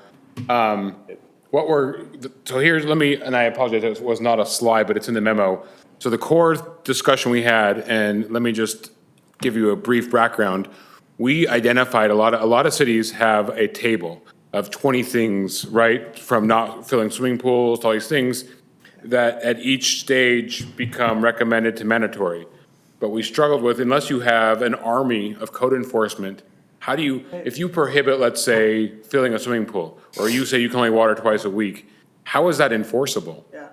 so here's, and I apologize, it was not a slide, but it's in the memo. So the core discussion we had, and let me just give you a brief background. We identified a lot of cities have a table of 20 things, right? From not filling swimming pools to all these things that at each stage become recommended to mandatory. But we struggled with, unless you have an army of code enforcement, how do you, if you prohibit, let's say, filling a swimming pool, or you say you can only water twice a week, how is that enforceable? Yeah.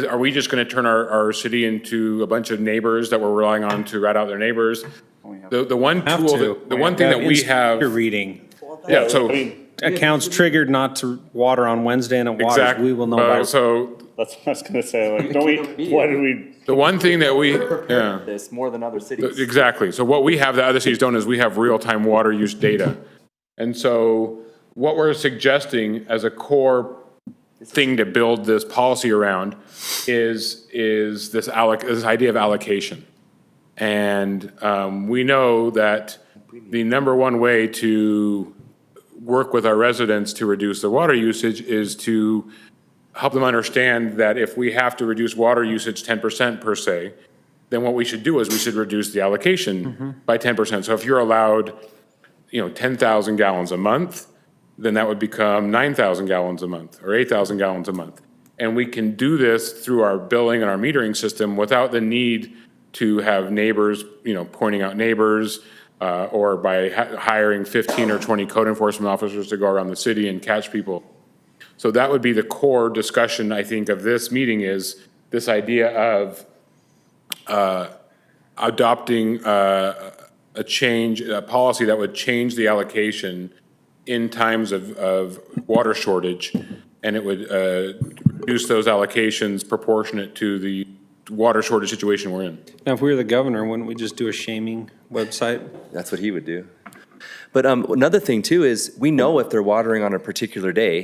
Are we just gonna turn our city into a bunch of neighbors that we're relying on to rat out their neighbors? The one tool, the one thing that we have. You're reading. Yeah, so. Accounts triggered not to water on Wednesday and it waters, Exactly. we will know by. So That's what I was gonna say, like, why did we? the one thing that we, yeah. this more than other cities. Exactly. So what we have that other cities don't is we have real-time water use data. And so what we're suggesting as a core thing to build this policy around is this idea of allocation. And we know that the number one way to work with our residents to reduce the water usage is to help them understand that if we have to reduce water usage 10% per se, then what we should do is we should reduce the allocation by 10%. So if you're allowed, 10,000 gallons a month, then that would become 9,000 gallons a month or 8,000 gallons a month. And we can do this through our billing and our metering system without the need to have neighbors, pointing out neighbors, or by hiring 15 or 20 code enforcement officers to go around the city and catch people. So that would be the core discussion, I think, of this meeting, is this idea of adopting a policy that would change the allocation in times of water shortage, and it would reduce those allocations proportionate to the water shortage situation we're in. Now, if we were the governor, wouldn't we just do a shaming website? That's what he would do. But another thing too is we know if they're watering on a particular day,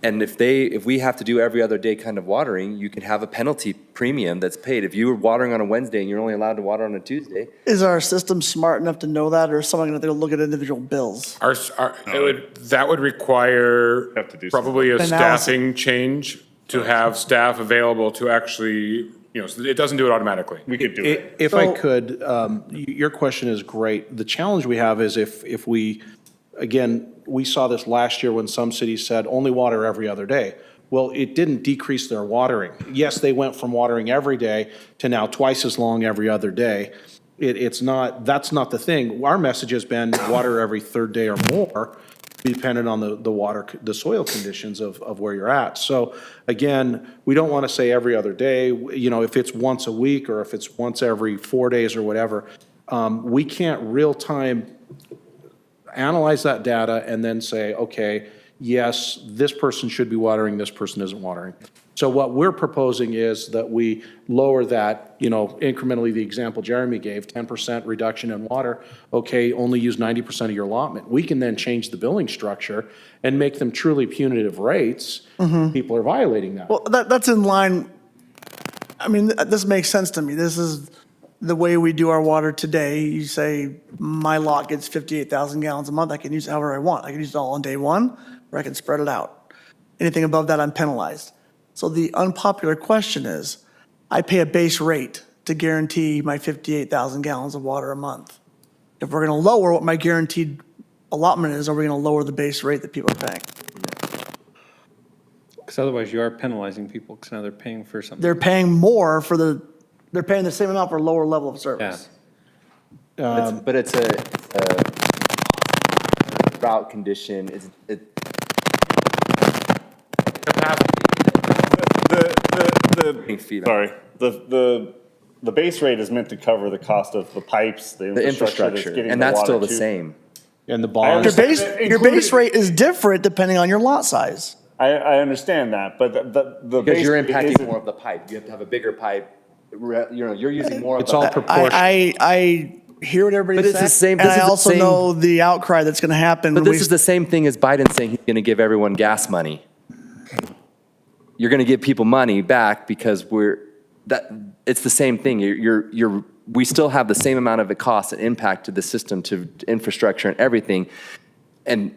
and if we have to do every other day kind of watering, you can have a penalty premium that's paid. If you were watering on a Wednesday and you're only allowed to water on a Tuesday, Is our system smart enough to know that, or is someone gonna have to look at individual bills? That would require Have to do probably a Analysis. staffing change to have staff available to actually, so it doesn't do it automatically. We could do it. If I So- could, your question is great. The challenge we have is if we, again, we saw this last year when some cities said only water every other day. Well, it didn't decrease their watering. Yes, they went from watering every day to now twice as long every other day. It's not, that's not the thing. Our message has been water every third day or more, depending on the water, the soil conditions of where you're at. So again, we don't want to say every other day, if it's once a week or if it's once every 4 days or whatever. We can't real-time analyze that data and then say, okay, yes, this person should be watering, this person isn't watering. So what we're proposing is that we lower that, incrementally, the example Jeremy gave, 10% reduction in water, okay, only use 90% of your allotment. We can then change the billing structure and make them truly punitive rates. People are violating that. Well, that's in line, I mean, this makes sense to me. This is the way we do our water today. You say, my lot gets 58,000 gallons a month, I can use it however I want. I can use it all on day one, or I can spread it out. Anything above that, I'm penalized. So the unpopular question is, I pay a base rate to guarantee my 58,000 gallons of water a month. If we're gonna lower what my guaranteed allotment is, are we gonna lower the base rate that people are paying? Because otherwise you are penalizing people, because now they're paying for something. They're paying more they're paying the same amount for a lower level of Yeah. service. but it's a drought condition. Sorry, the base rate is meant to cover the cost of the pipes, the The infrastructure that's infrastructure, getting and the that's water still the to- same. And the I bond. Your understand. base, your base rate is different depending on your lot size. I understand that, but the Because base you're rate impacting isn't- more of the pipe. You have to have a bigger pipe. You're using more of It's the all pipe. proportional. I hear what everybody's But it's saying. the same- And this I is the also same- know the outcry that's gonna happen. But when we this is the same thing as Biden saying he's going to give everyone gas money. You're going to give people money back because it's the same thing. We still have the same amount of a cost and impact to the system, to infrastructure and everything. And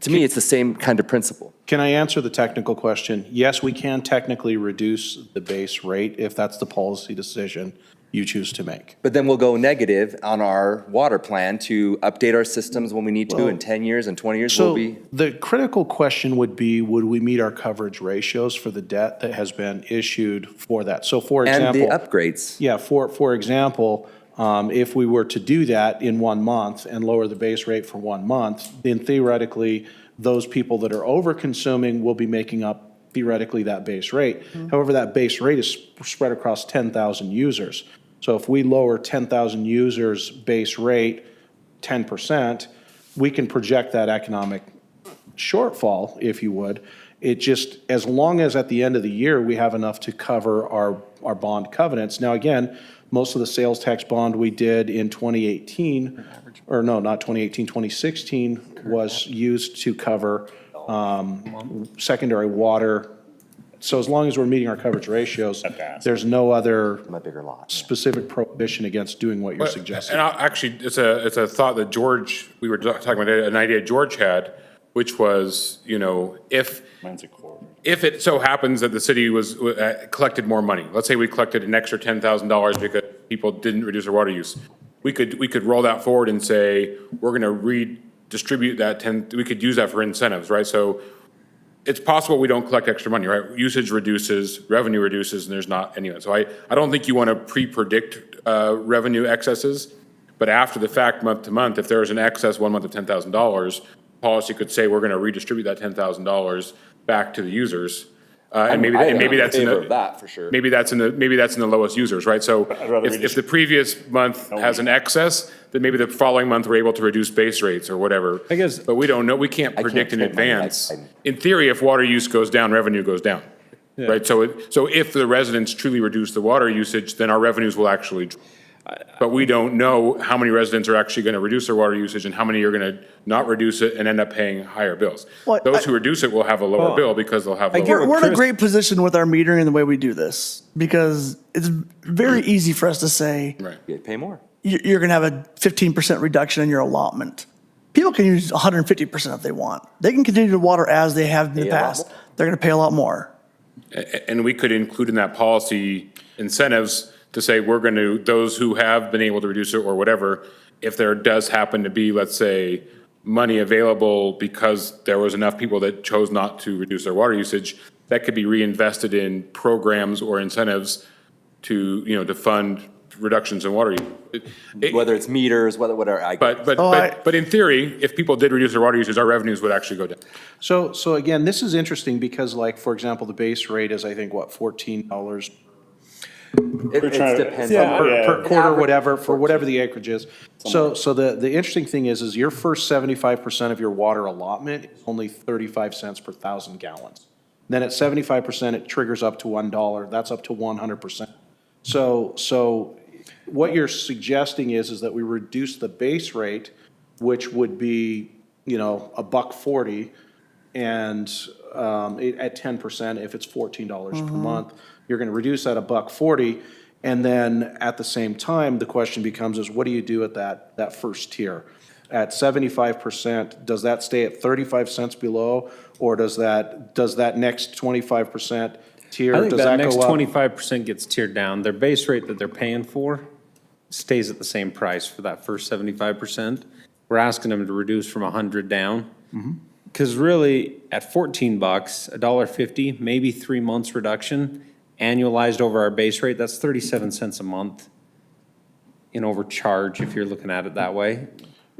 to me, it's the same kind of principle. Can I answer the technical question? Yes, we can technically reduce the base rate if that's the policy decision you choose to make. But then we'll go negative on our water plan to update our systems when we need to in 10 years and 20 years. We'll So be. the critical question would be, would we meet our coverage ratios for the debt that has been issued for that? So for And example. the upgrades. Yeah, for example, if we were to do that in 1 month and lower the base rate for 1 month, then theoretically, those people that are over-consuming will be making up theoretically that base rate. However, that base rate is spread across 10,000 users. So if we lower 10,000 users' base rate 10%, we can project that economic shortfall, if you would. It just, as long as at the end of the year, we have enough to cover our bond covenants. Now, again, most of the sales tax bond we did in 2018, or no, not 2018, 2016, was used to cover secondary water. So as long as we're meeting our coverage ratios, there's no other My bigger lot. specific prohibition against doing what you're suggesting. And actually, it's a thought that we were talking about, an idea George had, which was, Mine's a quarter. if it so happens that the city collected more money, let's say we collected an extra $10,000 because people didn't reduce their water use, we could roll that forward and say, we're going to redistribute that we could use that for incentives, right? So it's possible we don't collect extra money, right? Usage reduces, revenue reduces, and there's not any of it. So I don't think you want to pre-predict revenue excesses, but after the fact, month to month, if there is an excess 1 month of $10,000, policy could say we're going to redistribute that $10,000 back to the users. And maybe, I'm in that's in favor the. of that, for sure. Maybe that's in the lowest users, right? So rather we if just- the previous month has an excess, then maybe the following month we're able to reduce base rates or whatever. I guess- But we don't know, we can't predict in print money. advance. In theory, if water use goes down, revenue goes down, right? So if the residents truly reduce the water usage, then our revenues will actually drop. But we don't know how many residents are actually going to reduce their water usage and how many are going to not reduce it and end up paying higher bills. Well, Those who reduce it will have a lower bill because they'll have lower. We're in a great position with our metering and the way we do this, because it's very easy for us to say, Right. Yeah, pay more. you're going to have a 15% reduction in your allotment. People can use 150% if they want. They can continue to water as they have in the Pay a lot past. more. They're going to pay a lot more. And we could include in that policy incentives to say, we're going to, those who have been able to reduce it or whatever, if there does happen to be, let's say, money available because there was enough people that chose not to reduce their water usage, that could be reinvested in programs or incentives to, to fund reductions in water use. Whether it's meters, whatever. But in theory, if people did reduce their water usage, our revenues would actually go down. So again, this is interesting because like, for example, the base rate is, I think, what, $14 It depends. per quarter, whatever, for whatever the acreage is. So the interesting thing is your first 75% of your water allotment is only 35 cents per 1,000 gallons. Then at 75%, it triggers up to $1. That's up to 100%. So what you're suggesting is that we reduce the base rate, which would be, $1.40, and at 10%, if it's $14 per month, you're going to reduce that $1.40. And then at the same time, the question becomes is what do you do at that first tier? At 75%, does that stay at 35 cents below, or does that next 25% tier, I think does that that next go up? 25% gets tiered down. Their base rate that they're paying for stays at the same price for that first 75%. We're asking them to reduce from 100 down. Because really, at $14, $1.50, maybe 3 months reduction, annualized over our base rate, that's 37 cents a month in overcharge, if you're looking at it that way.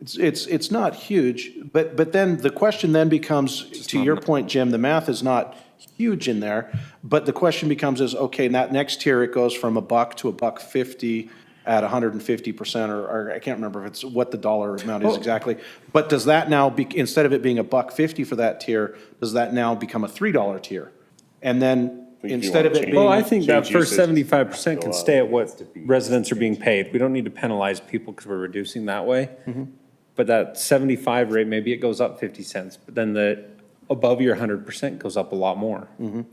It's not huge, but then the question then becomes, to your point, Jim, the math is not huge in there, but the question becomes is, okay, in that next tier, it goes from $1 to $1.50 at 150%, or I can't remember if it's what the dollar amount is exactly. But does that now, instead of it being $1.50 for that tier, does that now become a $3 tier? And then instead of it being. Well, I think that change first usage. 75% can stay at what residents are being paid. We don't need to penalize people because we're reducing that way. But that 75 rate, maybe it goes up 50 cents, but then the above your 100% goes up a lot more.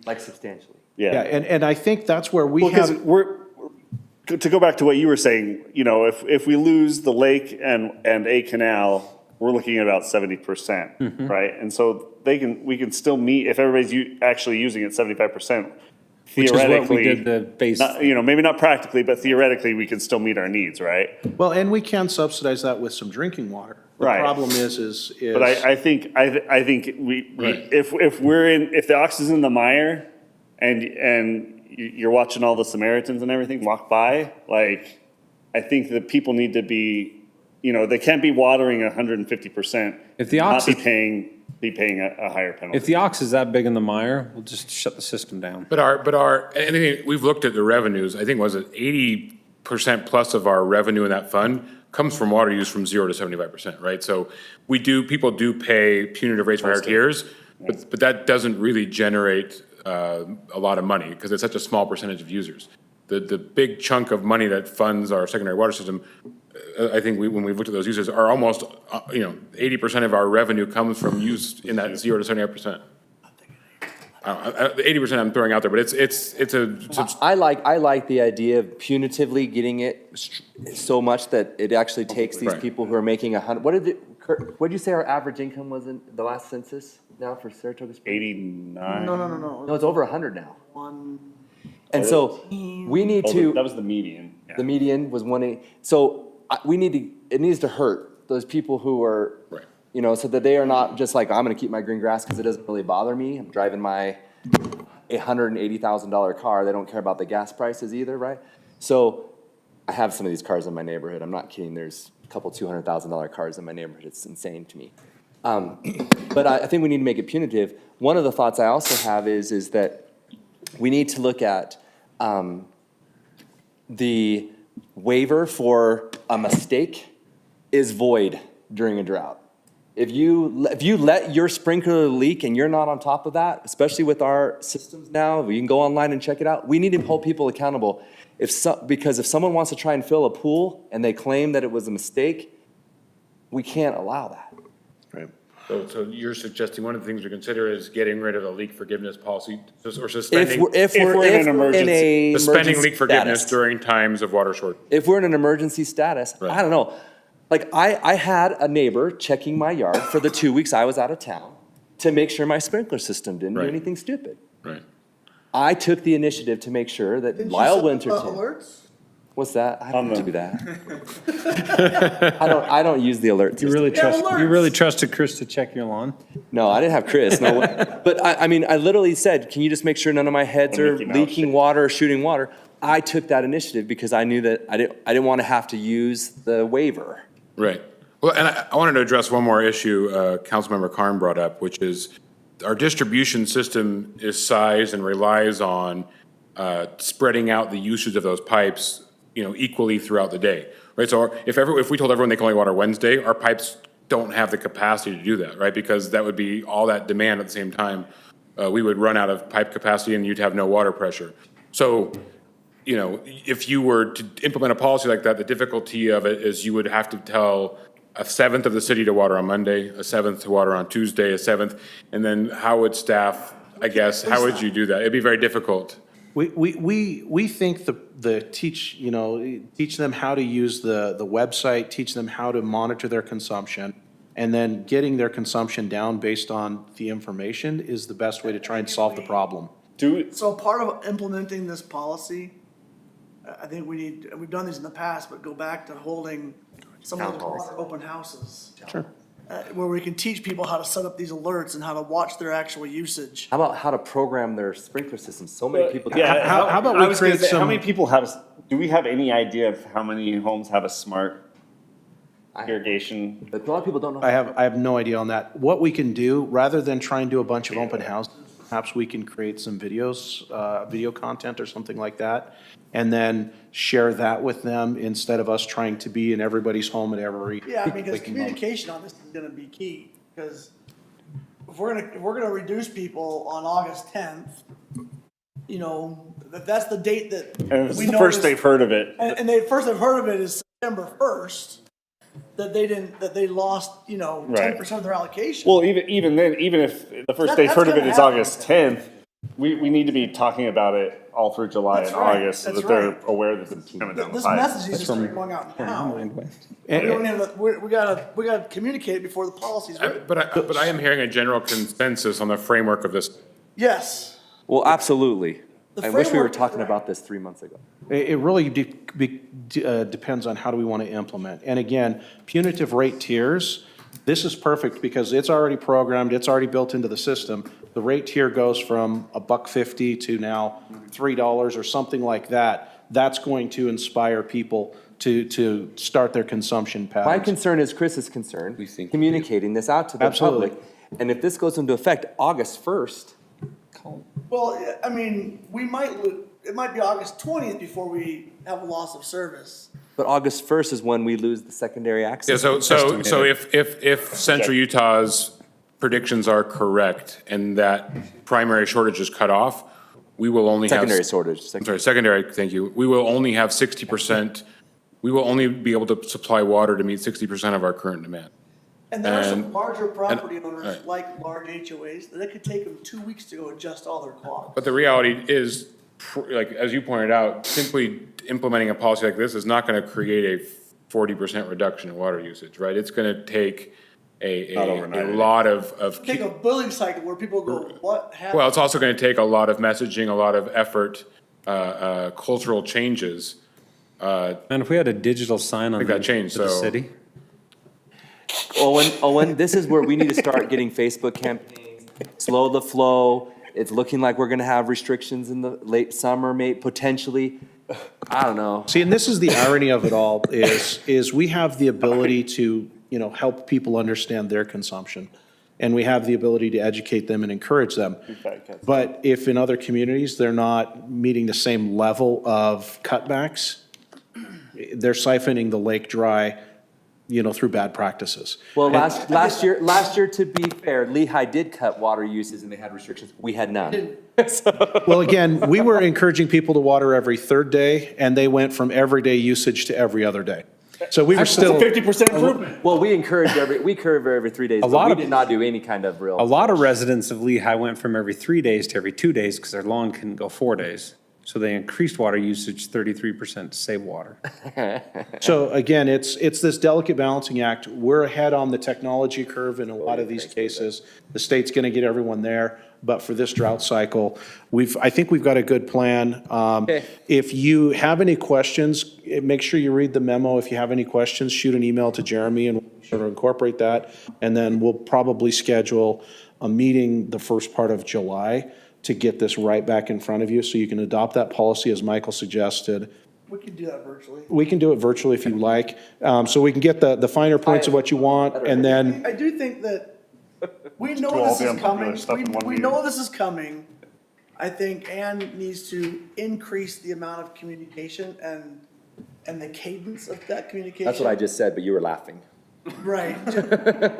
Like substantially. Yeah, and I think that's where we Well, because have. to go back to what you were saying, if we lose the lake and a canal, we're looking at about 70%, right? And so we can still meet, if everybody's actually using it 75%, Which is what we theoretically. did the base. Maybe not practically, but theoretically, we can still meet our needs, right? Well, and we can subsidize that with some drinking water. Right. The problem is. But I think if the ox is in the mire and you're watching all the Samaritans and everything walk by, like, I think that people need to be, they can't be watering 150%. If the ox not be paying a higher penalty. If the ox is that big in the mire, we'll just shut the system down. But and I think we've looked at the revenues, I think, was it 80% plus of our revenue in that fund comes from water use from 0 to 75%, right? So people do pay punitive rates for higher tiers, but that doesn't really generate a lot of money because it's such a small percentage of users. The big chunk of money that funds our secondary water system, I think when we've looked at those users, are almost, 80% of our revenue comes from use in that 0 to 75%. 80% I'm throwing out there, but it's I like the idea of punitively getting it so much that it actually takes these Right. people who are making 100. What did you say our average income was in the last census now for Saratoga Springs? 89. No, it's over 100 now. And so we need to. That was the median. The median was 180. So it needs to hurt those people who are, Right. so that they are not just like, I'm going to keep my green grass because it doesn't really bother me. I'm driving my $180,000 car. They don't care about the gas prices either, right? So I have some of these cars in my neighborhood. I'm not kidding. There's a couple $200,000 cars in my neighborhood. It's insane to me. But I think we need to make it punitive. One of the thoughts I also have is that we need to look at the waiver for a mistake is void during a drought. If you let your sprinkler leak and you're not on top of that, especially with our systems now, we can go online and check it out. We need to hold people accountable. Because if someone wants to try and fill a pool and they claim that it was a mistake, we can't allow that. Right. So you're suggesting one of the things we consider is getting rid of the leak forgiveness policy or suspending, If we're in a suspending emergency leak forgiveness status. during times of water shortage. If we're in an emergency status, Right. I don't know. Like, I had a neighbor checking my yard for the 2 weeks I was out of town to make sure my sprinkler system didn't do Right. anything stupid. Right. I took the initiative to make sure that Didn't you Lyle set Winterton. alerts? What's that? I don't do that. I don't use the alert You system. really trusted Chris to check your lawn? No, I didn't have Chris. No, but I mean, I literally said, can you just make sure none of my heads are Mickey Mouse leaking water or shooting water? I took that initiative because I knew that I didn't want to have to use the waiver. Right. Well, and I wanted to address one more issue Councilmember Carn brought up, which is our distribution system is sized and relies on spreading out the usage of those pipes, equally throughout the day, right? So if we told everyone they can only water Wednesday, our pipes don't have the capacity to do that, right? Because that would be all that demand at the same time. We would run out of pipe capacity and you'd have no water pressure. So, if you were to implement a policy like that, the difficulty of it is you would have to tell a seventh of the city to water on Monday, a seventh to water on Tuesday, a seventh, and then how would staff, how would you do that? It'd be very difficult. We think teach them how to use the website, teach them how to monitor their consumption, and then getting their consumption down based on the information is the best way to try and solve the problem. So part of implementing this policy, I think we've done these in the past, but go back to holding some of those open houses. Sure. Where we can teach people how to set up these alerts and how to watch their actual usage. How about how to program their sprinkler system? So many people. How about we create How some, many people do we have any idea of how many homes have a smart irrigation? But a lot of people don't know. I have no idea on that. What we can do, rather than try and do a bunch of open houses, perhaps we can create some videos, video content or something like that, and then share that with them instead of us trying to be in everybody's home at every. Yeah, because communication on this is gonna be key, because if we're gonna reduce people on August 10th, that's the date that And it's we the know first this- they've heard of it. And they first have heard of it is September 1st, that they lost, 10% of their allocation. Well, even then, even if the first they've That's heard of it gonna is happen. August 10th, we need to be talking about it all through July That's and right. August so That's that they're right. aware that it's coming down the This pipe. message needs to start going out now. We gotta communicate it before the policy's written. But I am hearing a general consensus on the framework of this. Yes. Well, absolutely. The I wish we were framework is talking right. about this 3 months ago. It really depends on how do we want to implement. And again, punitive rate tiers, this is perfect because it's already programmed, it's already built into the system. The rate tier goes from $1.50 to now $3 or something like that. That's going to inspire people to start their consumption My patterns. concern is Chris's concern, communicating this out to the Absolutely. public. And if this goes into effect August 1st, Well, I mean, it might be August 20th before we have a loss of service. but August 1st is when we lose the secondary access. Yeah, so if Central Utah's predictions are correct and that primary shortage is cut off, we will only have. Secondary shortage. I'm sorry, secondary, thank you. We will only have 60%, we will only be able to supply water to meet 60% of our current demand. And there are some And- larger property owners, right. like large HOAs, that it could take them 2 weeks to go adjust all their clocks. But the reality is, like, as you pointed out, simply implementing a policy like this is not going to create a 40% reduction in water usage, right? It's going to take a lot of. Take a billing cycle where people go, what happened? Well, it's also going to take a lot of messaging, a lot of effort, cultural changes. And if we had a digital sign on think that changed, to the so- city? Owen, this is where we need to start getting Facebook campaigns, slow the flow. It's looking like we're gonna have restrictions in the late summer, potentially. I don't know. See, and this is the irony of it all, is we have the ability to, help people understand their consumption. and we have the ability to educate them and encourage them. But if in other communities, they're not meeting the same level of cutbacks, they're siphoning the lake dry, through bad practices. Well, last year, to be fair, Lehigh did cut water uses and they had restrictions. We had none. Well, again, we were encouraging people to water every third day, and they went from everyday usage to every other day. So we were still. 50% improvement. Well, we encouraged every 3 days. A lot We of- did not do any kind of real. A lot of residents of Lehigh went from every 3 days to every 2 days because their lawn couldn't go 4 days. So they increased water usage 33% to save water. So again, it's this delicate balancing act. We're ahead on the technology curve in a lot of these cases. The state's going to get everyone there, but for this drought cycle, I think we've got a good plan. If you have any questions, make sure you read the memo. If you have any questions, shoot an email to Jeremy and we'll sort of incorporate that. And then we'll probably schedule a meeting the first part of July to get this right back in front of you so you can adopt that policy as Michael suggested. We can do that virtually. We can do it virtually if you like, so we can get the finer points of what you want, and then, I do think that we know Do all this the is unpopular coming. stuff in one We meeting. know this is coming. I think Ann needs to increase the amount of communication and the cadence of that communication. That's what I just said, but you were laughing. Right.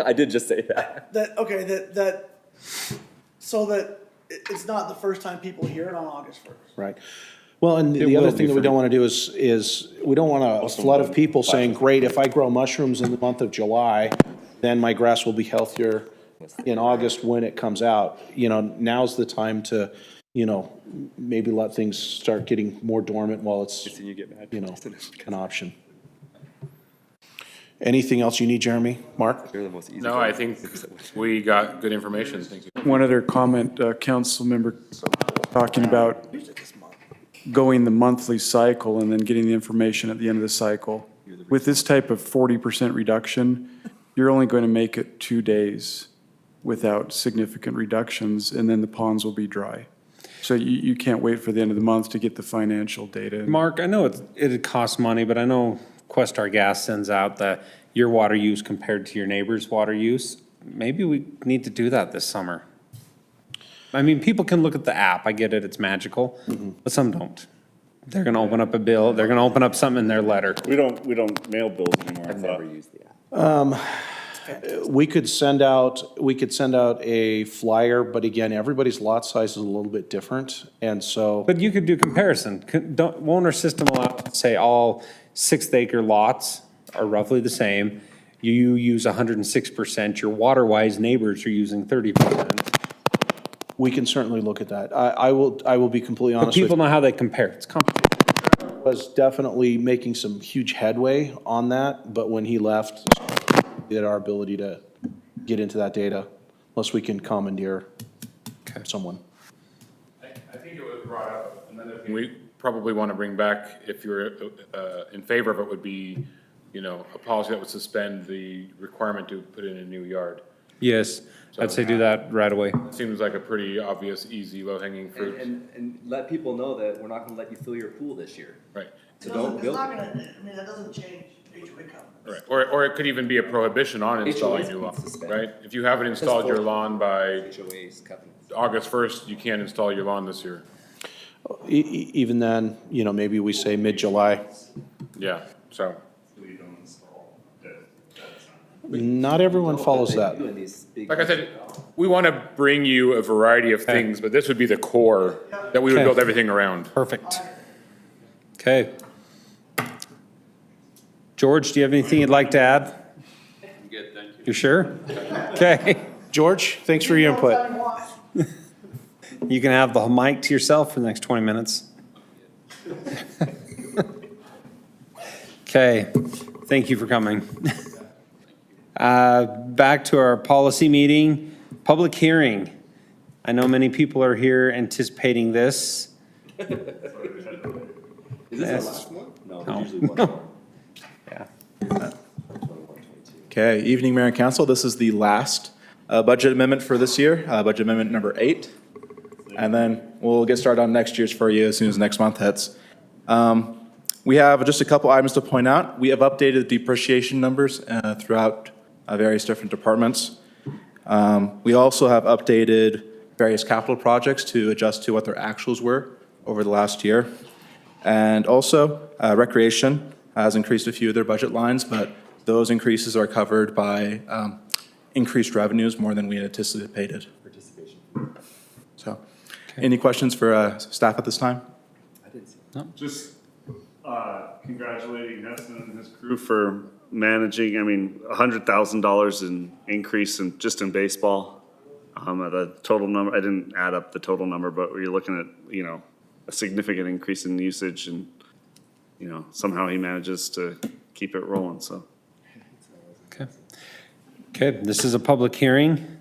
I did just say that. So that it's not the first time people hear it on August 1st. right. Well, and the other thing that we don't want to do is we don't want a flood of people saying, great, if I grow mushrooms in the month of July, then my grass will be healthier in August when it comes out. Now's the time to, maybe let things start getting more dormant while it's, an option. Anything else you need, Jeremy? Mark? You're the most easy. No, I think we got good information. Thank you. One other comment, council member talking about going the monthly cycle and then getting the information at the end of the cycle. With this type of 40% reduction, you're only going to make it 2 days without significant reductions, and then the ponds will be dry. So you can't wait for the end of the month to get the financial data. Mark, I know it costs money, but I know Questar Gas sends out your water use compared to your neighbor's water use. Maybe we need to do that this summer. I mean, people can look at the app, I get it, it's magical, but some don't. They're gonna open up a bill, they're gonna open up something in their letter. We don't mail bills anymore. I've never used the app. We could send out a flyer, but again, everybody's lot size is a little bit different, and so. But you could do comparison. Won't our system allow, say, all 6th-acre lots are roughly the same? You use 106%, your water-wise neighbors are using 30%. We can certainly look at that. I will be completely But honest with you. people know how they compare. It's complicated. Was definitely making some huge headway on that, but when he left, we had our ability to get into that data, unless we can commandeer someone. I think it was brought up, another thing we probably want to bring back, if you're in favor of it, would be, a policy that would suspend the requirement to put in a new yard. Yes, I'd say do that right away. Seems like a pretty obvious, easy, low-hanging fruit. And let people know that we're not gonna let you fill your pool this year. Right, So don't build. That doesn't change HOA covenants. right. Or it could even be a prohibition on installing HOAs new lawn, can suspend. right? If you haven't installed your lawn by HOAs, covenants. August 1st, you can't install your lawn this year. Even then, maybe we say mid-July. Yeah, so. Not everyone follows that. Like I said, we want to bring you a variety of things, but this would be the core that we would Okay. build everything around. Perfect. Okay. George, do you have anything you'd like to add? I'm good, thank you. You sure? Okay. George, thanks for your input. You can have the mic to yourself for the next 20 minutes. Okay, thank you for coming. Back to our policy meeting, public hearing. I know many people are here anticipating this. Is this Yes. the last one? No, No. there's usually one more. Yeah. Okay, evening, Mayor and Council. This is the last budget amendment for this year, budget amendment number 8. And then we'll get started on next year's for you as soon as next month hits. We have just a couple items to point out. We have updated depreciation numbers throughout various different departments. We also have updated various capital projects to adjust to what their actuals were over the last year. And also, Recreation has increased a few of their budget lines, but those increases are covered by increased revenues more than we had anticipated. So, any questions for staff at this time? Just congratulating Heston and his crew for managing, I mean, $100,000 in increase in, just in baseball. The total number, I didn't add up the total number, but you're looking at, you know, a significant increase in usage and, you know, somehow he manages to keep it rolling, so. Okay, this is a public hearing.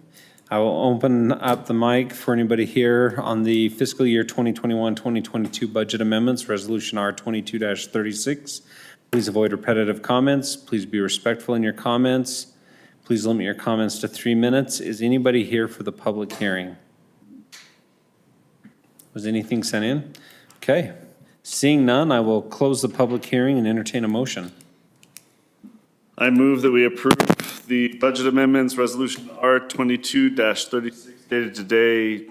I will open up the mic for anybody here on the fiscal year 2021-2022 budget amendments, Resolution R 22-36. Please avoid repetitive comments. Please be respectful in your comments. Please limit your comments to 3 minutes. Is anybody here for the public hearing? Was anything sent in? Okay. Seeing none, I will close the public hearing and entertain a motion. I move that we approve the budget amendments, Resolution R 22-36 dated today.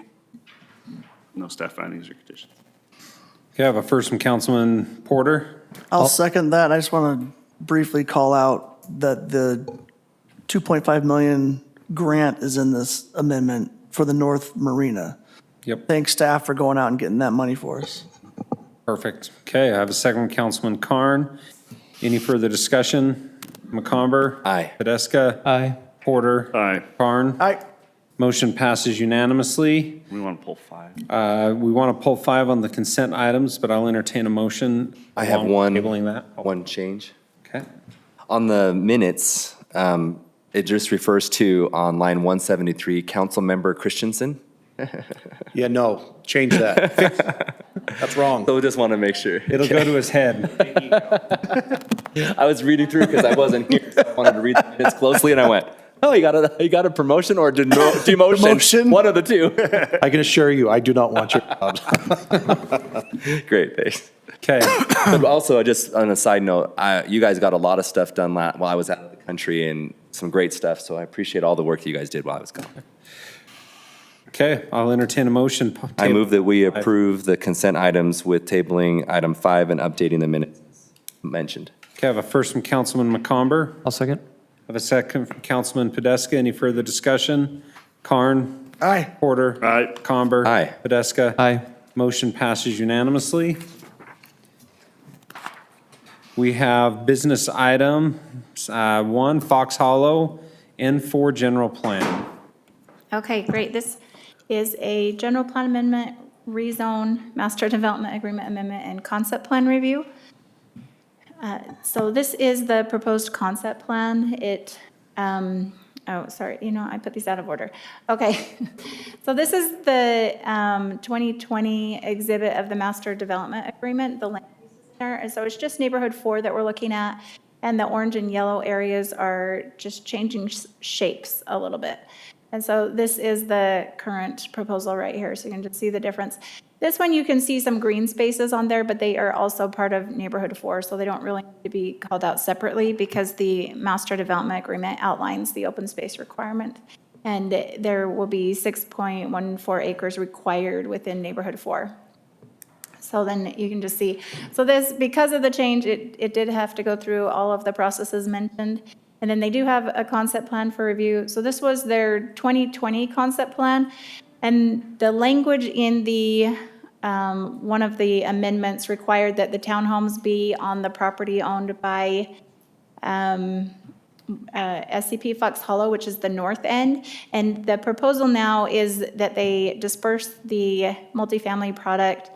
No staff findings or conditions. Okay, I have a first from Councilman Porter. I'll second that. I just want to briefly call out that the 2.5 million grant is in this amendment for the North Marina. Yep. Thanks staff for going out and getting that money for us. Perfect. Okay, I have a second from Councilman Karn. Any further discussion? McComber? Aye. Tedesca? Aye. Porter? Aye. Karn? Aye. Motion passes unanimously. We want to pull 5. We want to pull 5 on the consent items, but I'll entertain a motion. I have along with tabling that. one change. Okay. On the minutes, it just refers to on line 173, Councilmember Christensen. Yeah, no, change that. That's wrong. So we just want to make sure. It'll go to his head. I was reading through because I wasn't here, so I wanted to read the minutes closely, and I went, oh, you got a promotion or demotion? Demotion. One of the two. I can assure you, I do not want your job. Great, thanks. Okay. But also, just on a side note, you guys got a lot of stuff done while I was out of the country and some great stuff, so I appreciate all the work that you guys did while I was gone. Okay, I'll entertain a motion. I move that we approve the consent items with tabling item 5 and updating the minutes mentioned. Okay, I have a first from Councilman McComber. I'll second. I have a second from Councilman Podesta. Any further discussion? Karn? Aye. Porter? Aye. McComber? Aye. Podesta? Aye. Motion passes unanimously. We have business item 1, Fox Hollow, N4 general plan. Okay, great. This is a general plan amendment, rezone, master development agreement amendment, and concept plan review. So this is the proposed concept plan. Oh, sorry, I put these out of order. Okay, so this is the 2020 exhibit of the master development agreement, the land use center. And so it's just neighborhood 4 that we're looking at, and the orange and yellow areas are just changing shapes a little bit. And so this is the current proposal right here, so you can just see the difference. This one, you can see some green spaces on there, but they are also part of neighborhood 4, so they don't really need to be called out separately because the master development agreement outlines the open space requirement. And there will be 6.14 acres required within neighborhood 4. So then you can just see. So this, because of the change, it did have to go through all of the processes mentioned. And then they do have a concept plan for review. So this was their 2020 concept plan. And the language in the one of the amendments required that the townhomes be on the property owned by SCP Fox Hollow, which is the north end. And the proposal now is that they disperse the multifamily product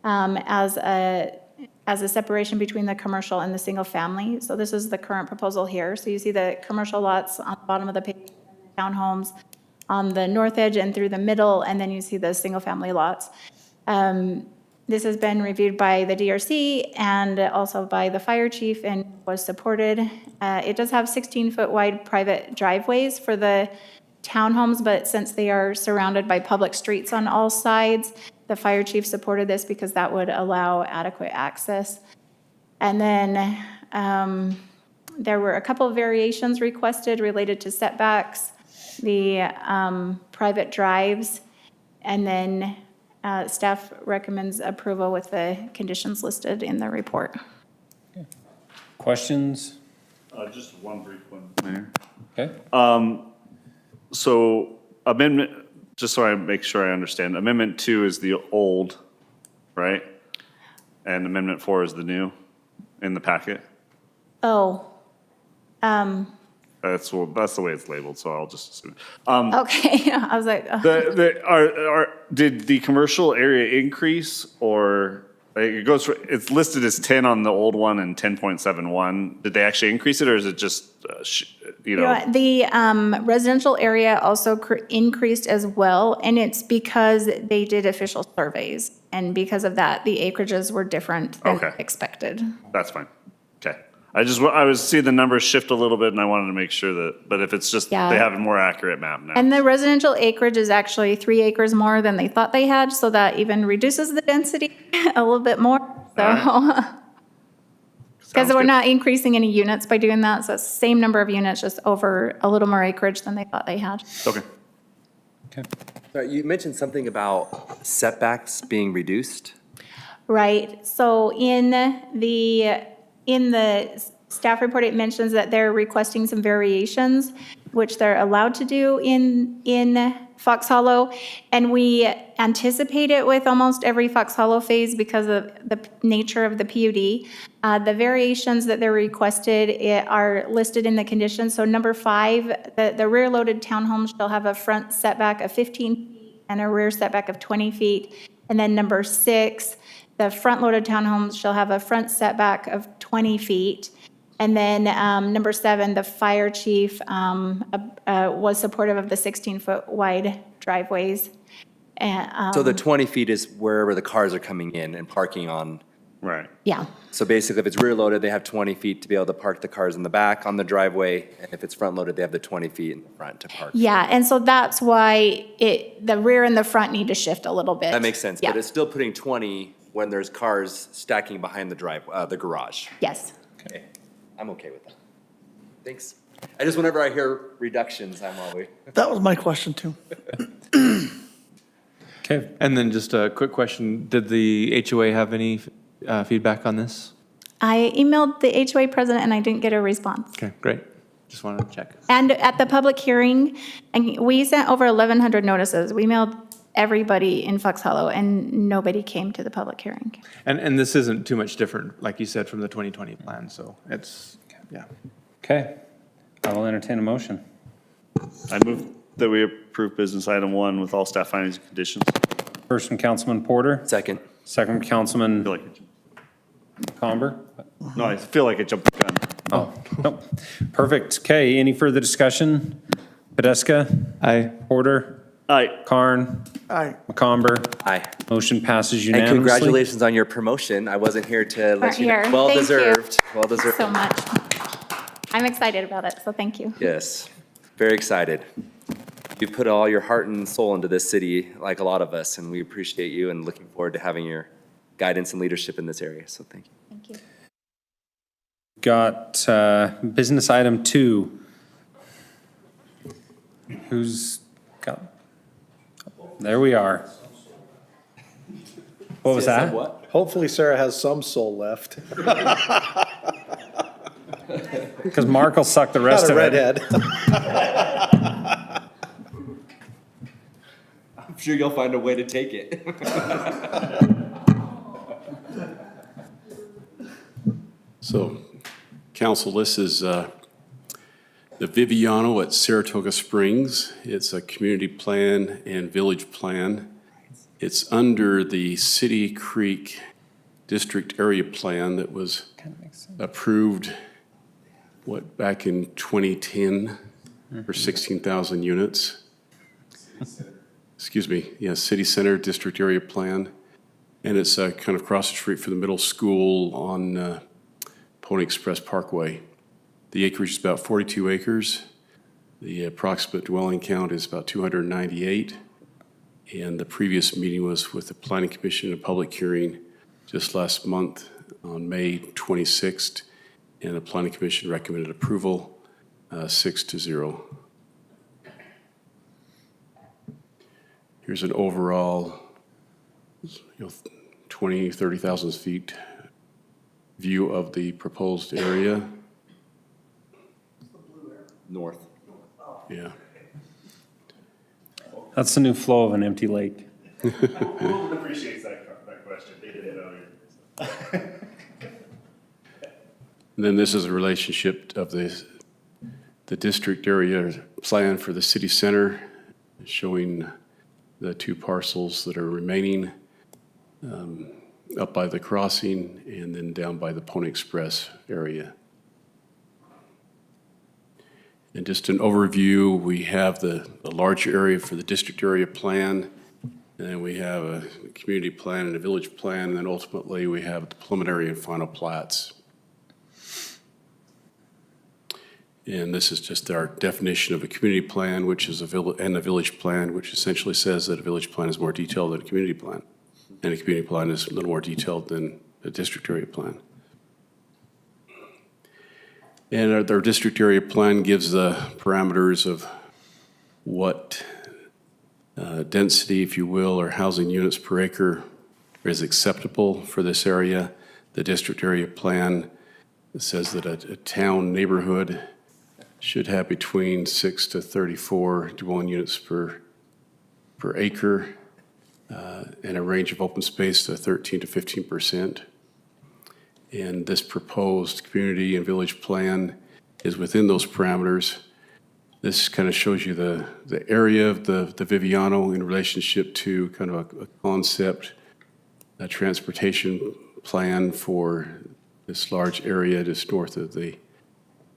as a separation between the commercial and the single family. So this is the current proposal here. So you see the commercial lots on the bottom of the page, townhomes on the north edge and through the middle, and then you see the single family lots. This has been reviewed by the DRC and also by the fire chief and was supported. It does have 16-foot wide private driveways for the townhomes, but since they are surrounded by public streets on all sides, the fire chief supported this because that would allow adequate access. And then there were a couple of variations requested related to setbacks. the private drives. And then staff recommends approval with the conditions listed in the report. Questions? Just one brief one, Mayor. Okay. So amendment, just so I make sure I understand, Amendment 2 is the old, right? And Amendment 4 is the new in the packet? Oh, That's the way it's labeled, so I'll just assume. okay. I was like, Did the commercial area increase, or like, it's listed as 10 on the old one and 10.71? Did they actually increase it, or is it just, the residential area also increased as well, and it's because they did official surveys. And because of that, the acreages were different than Okay. expected. That's fine. Okay. I was seeing the numbers shift a little bit, and I wanted to make sure that, but if it's just, they Yeah. have a more accurate map now. And the residential acreage is actually 3 acres more than they thought they had, so that even reduces the density a little bit more. So, because we're not increasing any units by doing that, so it's the same number of units, just over a little more acreage than they thought they had. Okay. You mentioned something about setbacks being reduced. Right, so in the staff report, it mentions that they're requesting some variations, which they're allowed to do in Fox Hollow. And we anticipate it with almost every Fox Hollow phase because of the nature of the PUD. The variations that they're requested are listed in the conditions. So number 5, the rear-loaded townhomes shall have a front setback of 15 feet and a rear setback of 20 feet. And then number 6, the front-loaded townhomes shall have a front setback of 20 feet. And then number 7, the fire chief was supportive of the 16-foot wide driveways. And, So the 20 feet is wherever the cars are coming in and parking on. Right. yeah, So basically, if it's rear loaded, they have 20 feet to be able to park the cars in the back on the driveway. And if it's front loaded, they have the 20 feet in the front to park. yeah, and so that's why the rear and the front need to shift a little bit. That makes sense, Yeah. but it's still putting 20 when there's cars stacking behind the garage. Yes. Okay, I'm okay with that. Thanks. I just, whenever I hear reductions, I'm always. That was my question too. Okay. And then just a quick question, did the HOA have any feedback on this? I emailed the HOA president and I didn't get a response. Okay, great. Just wanted to check. And at the public hearing, and we sent over 1,100 notices. We mailed everybody in Fox Hollow and nobody came to the public hearing. And this isn't too much different, like you said, from the 2020 plan, so it's, yeah. Okay. I will entertain a motion. I move that we approve business item 1 with all staff findings and conditions. First from Councilman Porter, Second. second from Councilman Comber. No, I feel like I jumped the gun. Oh, nope. Perfect. Okay, any further discussion? Podeska? Aye. Porter? Aye. Karn? Aye. McComber? Aye. Motion passes And unanimously. congratulations on your promotion. I wasn't here to let you know. Here. Well Thank you. deserved. Well deserved. So much. I'm excited about it, so thank you. Yes, very excited. You've put all your heart and soul into this city, like a lot of us, and we appreciate you and looking forward to having your guidance and leadership in this area, so thank you. Thank you. Got business item 2. Who's got? There we are. What was that? Hopefully Sarah has some soul left. Because Mark will suck the rest Got a of it. redhead. I'm sure you'll find a way to take it. So, council, this is the Viviano at Saratoga Springs. It's a community plan and village plan. It's under the City Creek District Area Plan that was approved, back in 2010 for 16,000 units. Excuse me, yes, City Center District Area Plan. And it's kind of across the street from the middle school on Pony Express Parkway. The acreage is about 42 acres. The approximate dwelling count is about 298. And the previous meeting was with the Planning Commission, a public hearing just last month on May 26th. And the Planning Commission recommended approval 6-0. Here's an overall, 20, 30,000 feet view of the proposed area. North. Yeah. That's the new flow of an empty lake. Wilton appreciates that question. They didn't know you. And then this is a relationship of the district area plan for the city center, showing the two parcels that are remaining up by the crossing and then down by the Pony Express area. And just an overview, we have the larger area for the district area plan, and then we have a community plan and a village plan, and then ultimately we have the preliminary and final plats. And this is just our definition of a community plan, which is and a village plan, which essentially says that a village plan is more detailed than a community plan. And a community plan is a little more detailed than a district area plan. And our district area plan gives the parameters of what density, if you will, or housing units per acre is acceptable for this area. The district area plan says that a town neighborhood should have between 6 to 34 dwelling units per acre, and a range of open space to 13 to 15%. And this proposed community and village plan is within those parameters. This kind of shows you the area of the Viviano in relationship to kind of a concept, a transportation plan for this large area just north of the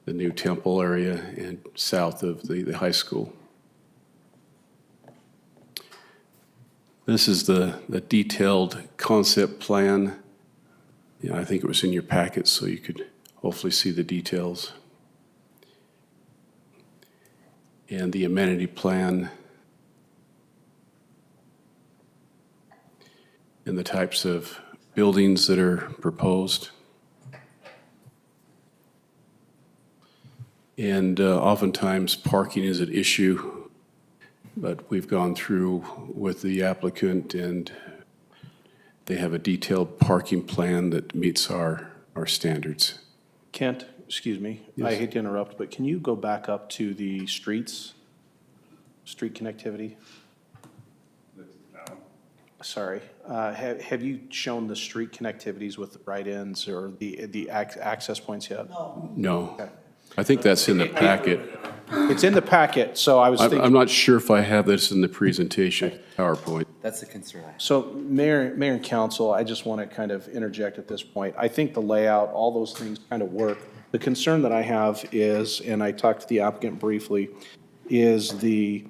new temple area and south of the high school. This is the detailed concept plan. Yeah, I think it was in your packet, so you could hopefully see the details. And the amenity plan. And the types of buildings that are proposed. And oftentimes parking is an issue, but we've gone through with the applicant and they have a detailed parking plan that meets our standards. Kent, excuse me, I hate to interrupt, but can you go back up to the street connectivity? Sorry, have you shown the street connectivities with the right-ins or the access points yet? No. Okay. I think that's in the packet. It's in the packet, so I was thinking. I'm not sure if I have this in the presentation PowerPoint. That's the concern I have. So Mayor and Council, I just want to kind of interject at this point. I think the layout, all those things kind of work. The concern that I have is, and I talked to the applicant briefly, is the,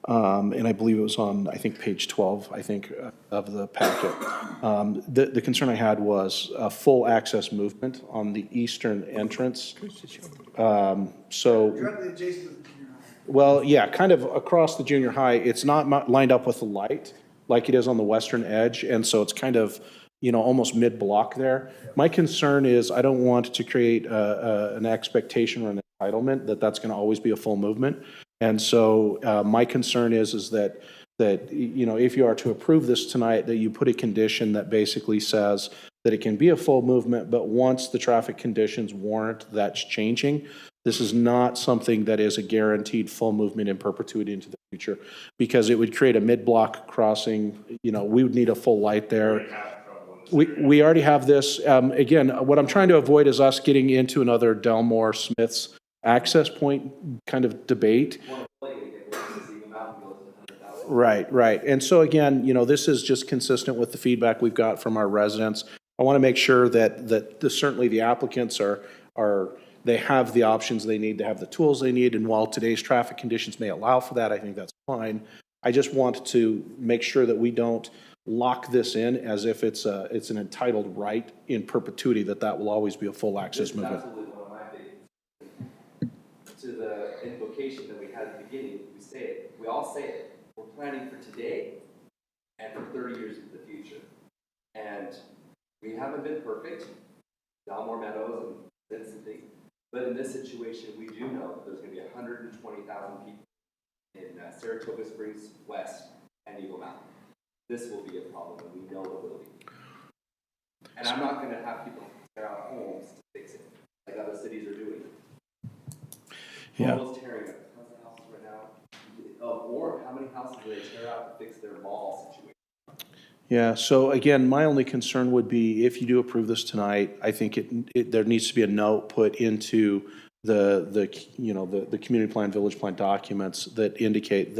and I believe it was on, I think, page 12, I think, of the packet. The concern I had was full access movement on the eastern entrance. Directly adjacent to the junior high. Well, yeah, kind of across the junior high. It's not lined up with the light like it is on the western edge, and so it's kind of, almost mid-block there. My concern is I don't want to create an expectation or an entitlement that that's going to always be a full movement. And so my concern is that if you are to approve this tonight, that you put a condition that basically says that it can be a full movement, but once the traffic conditions warrant that's changing. This is not something that is a guaranteed full movement in perpetuity into the future, because it would create a mid-block crossing. We would need a full light there. We already have this. Again, what I'm trying to avoid is us getting into another Delmore Smith's access point kind of debate. Right. And so again, this is just consistent with the feedback we've got from our residents. I want to make sure that certainly the applicants they have the options they need, to have the tools they need, and while today's traffic conditions may allow for that, I think that's fine. I just want to make sure that we don't lock this in as if it's an entitled right in perpetuity, that will always be a full access movement. Absolutely one of my big, to the invocation that we had at the beginning, we all say it, we're planning for today and for 30 years into the future. And we haven't been perfect, Dalmore Meadows and Vincent, but in this situation, we do know that there's going to be 120,000 people in Saratoga Springs West and Eagle Mountain. This will be a problem, and we know it will be. And I'm not gonna have people tear out homes to fix it, like other cities are doing. Yeah. Almost tearing up tons of houses right now. Or how many houses do they tear out to fix their mall situation? Yeah, so again, my only concern would be if you do approve this tonight, I think there needs to be a note put into the community plan, village plan documents that indicate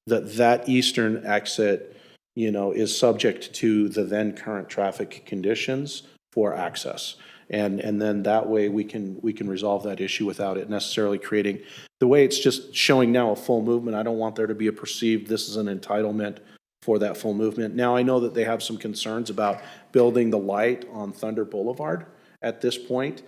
that eastern exit, is subject to the then current traffic conditions for access. And then that way we can resolve that issue without it necessarily creating, the way it's just showing now a full movement, I don't want there to be a perceived, this is an entitlement for that full movement. Now, I know that they have some concerns about building the light on Thunder Boulevard at this point,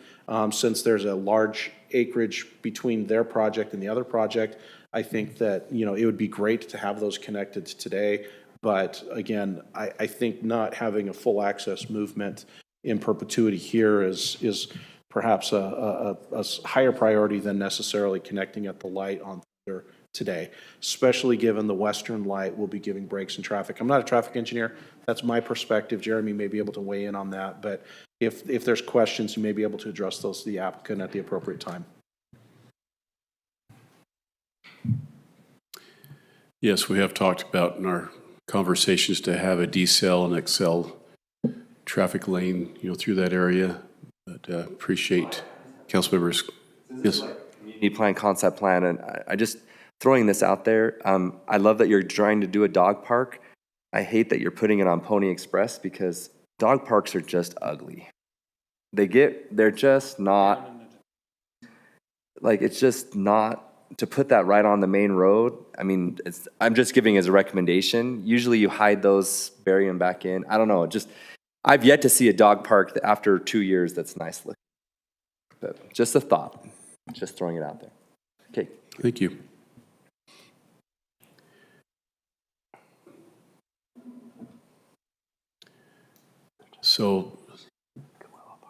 since there's a large acreage between their project and the other project. I think that, it would be great to have those connected today. But again, I think not having a full access movement in perpetuity here is perhaps a higher priority than necessarily connecting at the light on Thunder today, especially given the western light will be giving breaks in traffic. I'm not a traffic engineer. That's my perspective. Jeremy may be able to weigh in on that, but if there's questions, you may be able to address those to the applicant at the appropriate time. Yes, we have talked about in our conversations to have a decel and excel traffic lane, through that area. But appreciate council members. Yes. Community plan, concept plan, and I just throwing this out there. I love that you're trying to do a dog park. I hate that you're putting it on Pony Express because dog parks are just ugly. They're just not, like, it's just not, to put that right on the main road. I mean, I'm just giving as a recommendation. Usually you hide those, bury them back in. I don't know, I've yet to see a dog park after 2 years that's nice looking. But just a thought, just throwing it out there. Okay. Thank you. So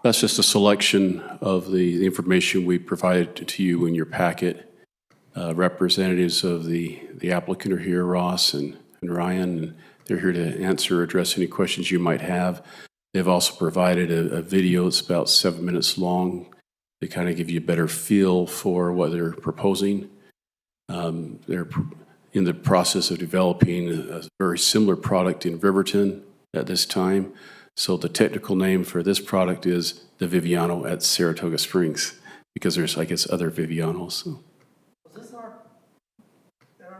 that's just a selection of the information we provided to you in your packet. Representatives of the applicant are here, Ross and Ryan, and they're here to answer or address any questions you might have. They've also provided a video. It's about 7 minutes long. They kind of give you a better feel for what they're proposing. They're in the process of developing a very similar product in Riverton at this time. So the technical name for this product is the Viviano at Saratoga Springs, because there's, I guess, other Vivianos. So. Was this our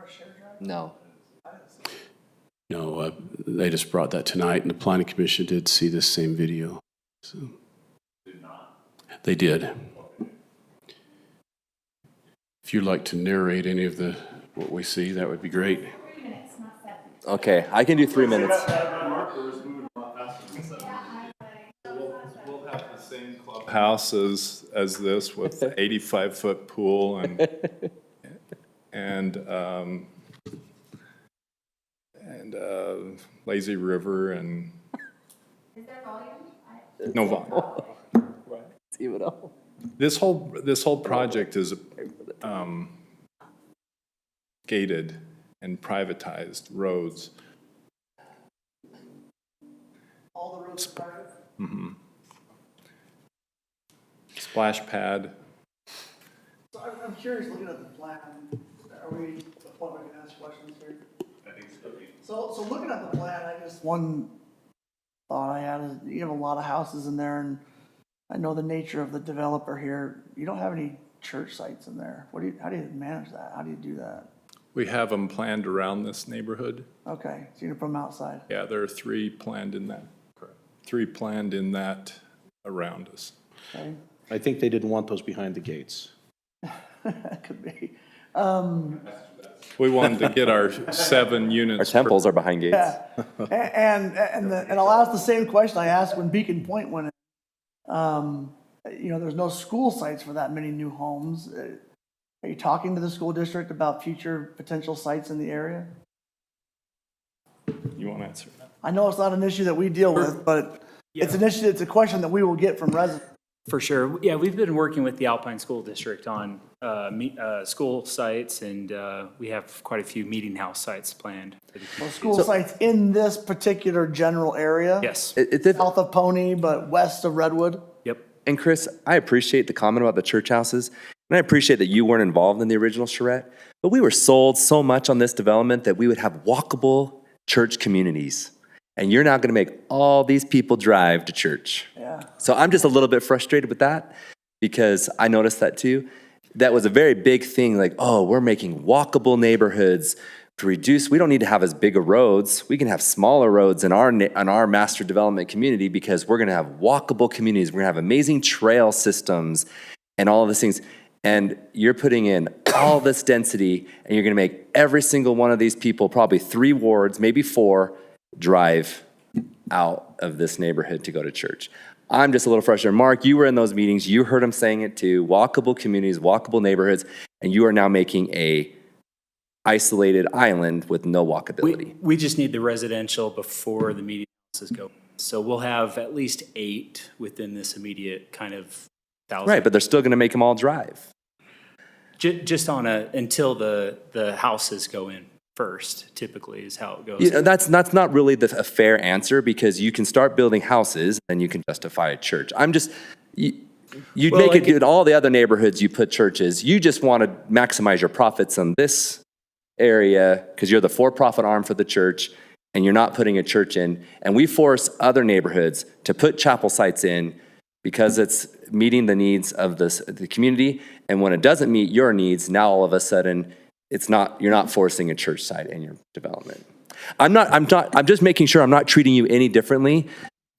shared drive? No. No, they just brought that tonight, and the planning commission did see this same video. So. Did not? They did. If you'd like to narrate any of what we see, that would be great. 3 minutes, not 7. Okay, I can do 3 minutes. We'll have the same clubhouse as this with the 85-foot pool and lazy river and. Is there volume? No volume. This whole project is gated and privatized roads. All the roads are private? Mm-hmm. Splash pad. So I'm curious, looking at the plan, are we at the point where we can ask questions here? I think so. So looking at the plan, one thought I had is you have a lot of houses in there, and I know the nature of the developer here. You don't have any church sites in there. How do you manage that? How do you do that? We have them planned around this neighborhood. Okay, so you're from outside. Yeah, there are 3 planned in that. Correct. 3 planned in that around us. Okay. I think they didn't want those behind the gates. Could be. We wanted to get our 7 units. Our temples are behind gates. Yeah. And I'll ask the same question I asked when Beacon Point went in. There's no school sites for that many new homes. Are you talking to the school district about future potential sites in the area? You want to answer that? I know it's not an issue that we deal with, but it's an issue, it's a question that we will get from residents. For sure. Yeah, we've been working with the Alpine School District on school sites, and we have quite a few meeting house sites planned. School sites in this particular general area? Yes. South of Pony, but west of Redwood? Yep. And Chris, I appreciate the comment about the church houses, and I appreciate that you weren't involved in the original charrette, but we were sold so much on this development that we would have walkable church communities. And you're now going to make all these people drive to church. Yeah. So I'm just a little bit frustrated with that because I noticed that too. That was a very big thing, like, oh, we're making walkable neighborhoods to reduce. We don't need to have as big of roads. We can have smaller roads in our master development community because we're going to have walkable communities. We're going to have amazing trail systems and all of these things. And you're putting in all this density, and you're going to make every single one of these people, probably 3 wards, maybe 4, drive out of this neighborhood to go to church. I'm just a little frustrated. Mark, you were in those meetings. You heard him saying it too. Walkable communities, walkable neighborhoods, and you are now making a isolated island with no walkability. We just need the residential before the meeting houses go. So we'll have at least 8 within this immediate kind of 1,000. Right, but they're still going to make them all drive. Just until the houses go in first, typically is how it goes. You know, that's not really a fair answer because you can start building houses and you can justify a church. You'd Well, make it in all the other neighborhoods you put churches. You just want to maximize your profits on this area because you're the for-profit arm for the church and you're not putting a church in. And we force other neighborhoods to put chapel sites in because it's meeting the needs of the community. And when it doesn't meet your needs, now all of a sudden, you're not forcing a church site in your development. I'm just making sure I'm not treating you any differently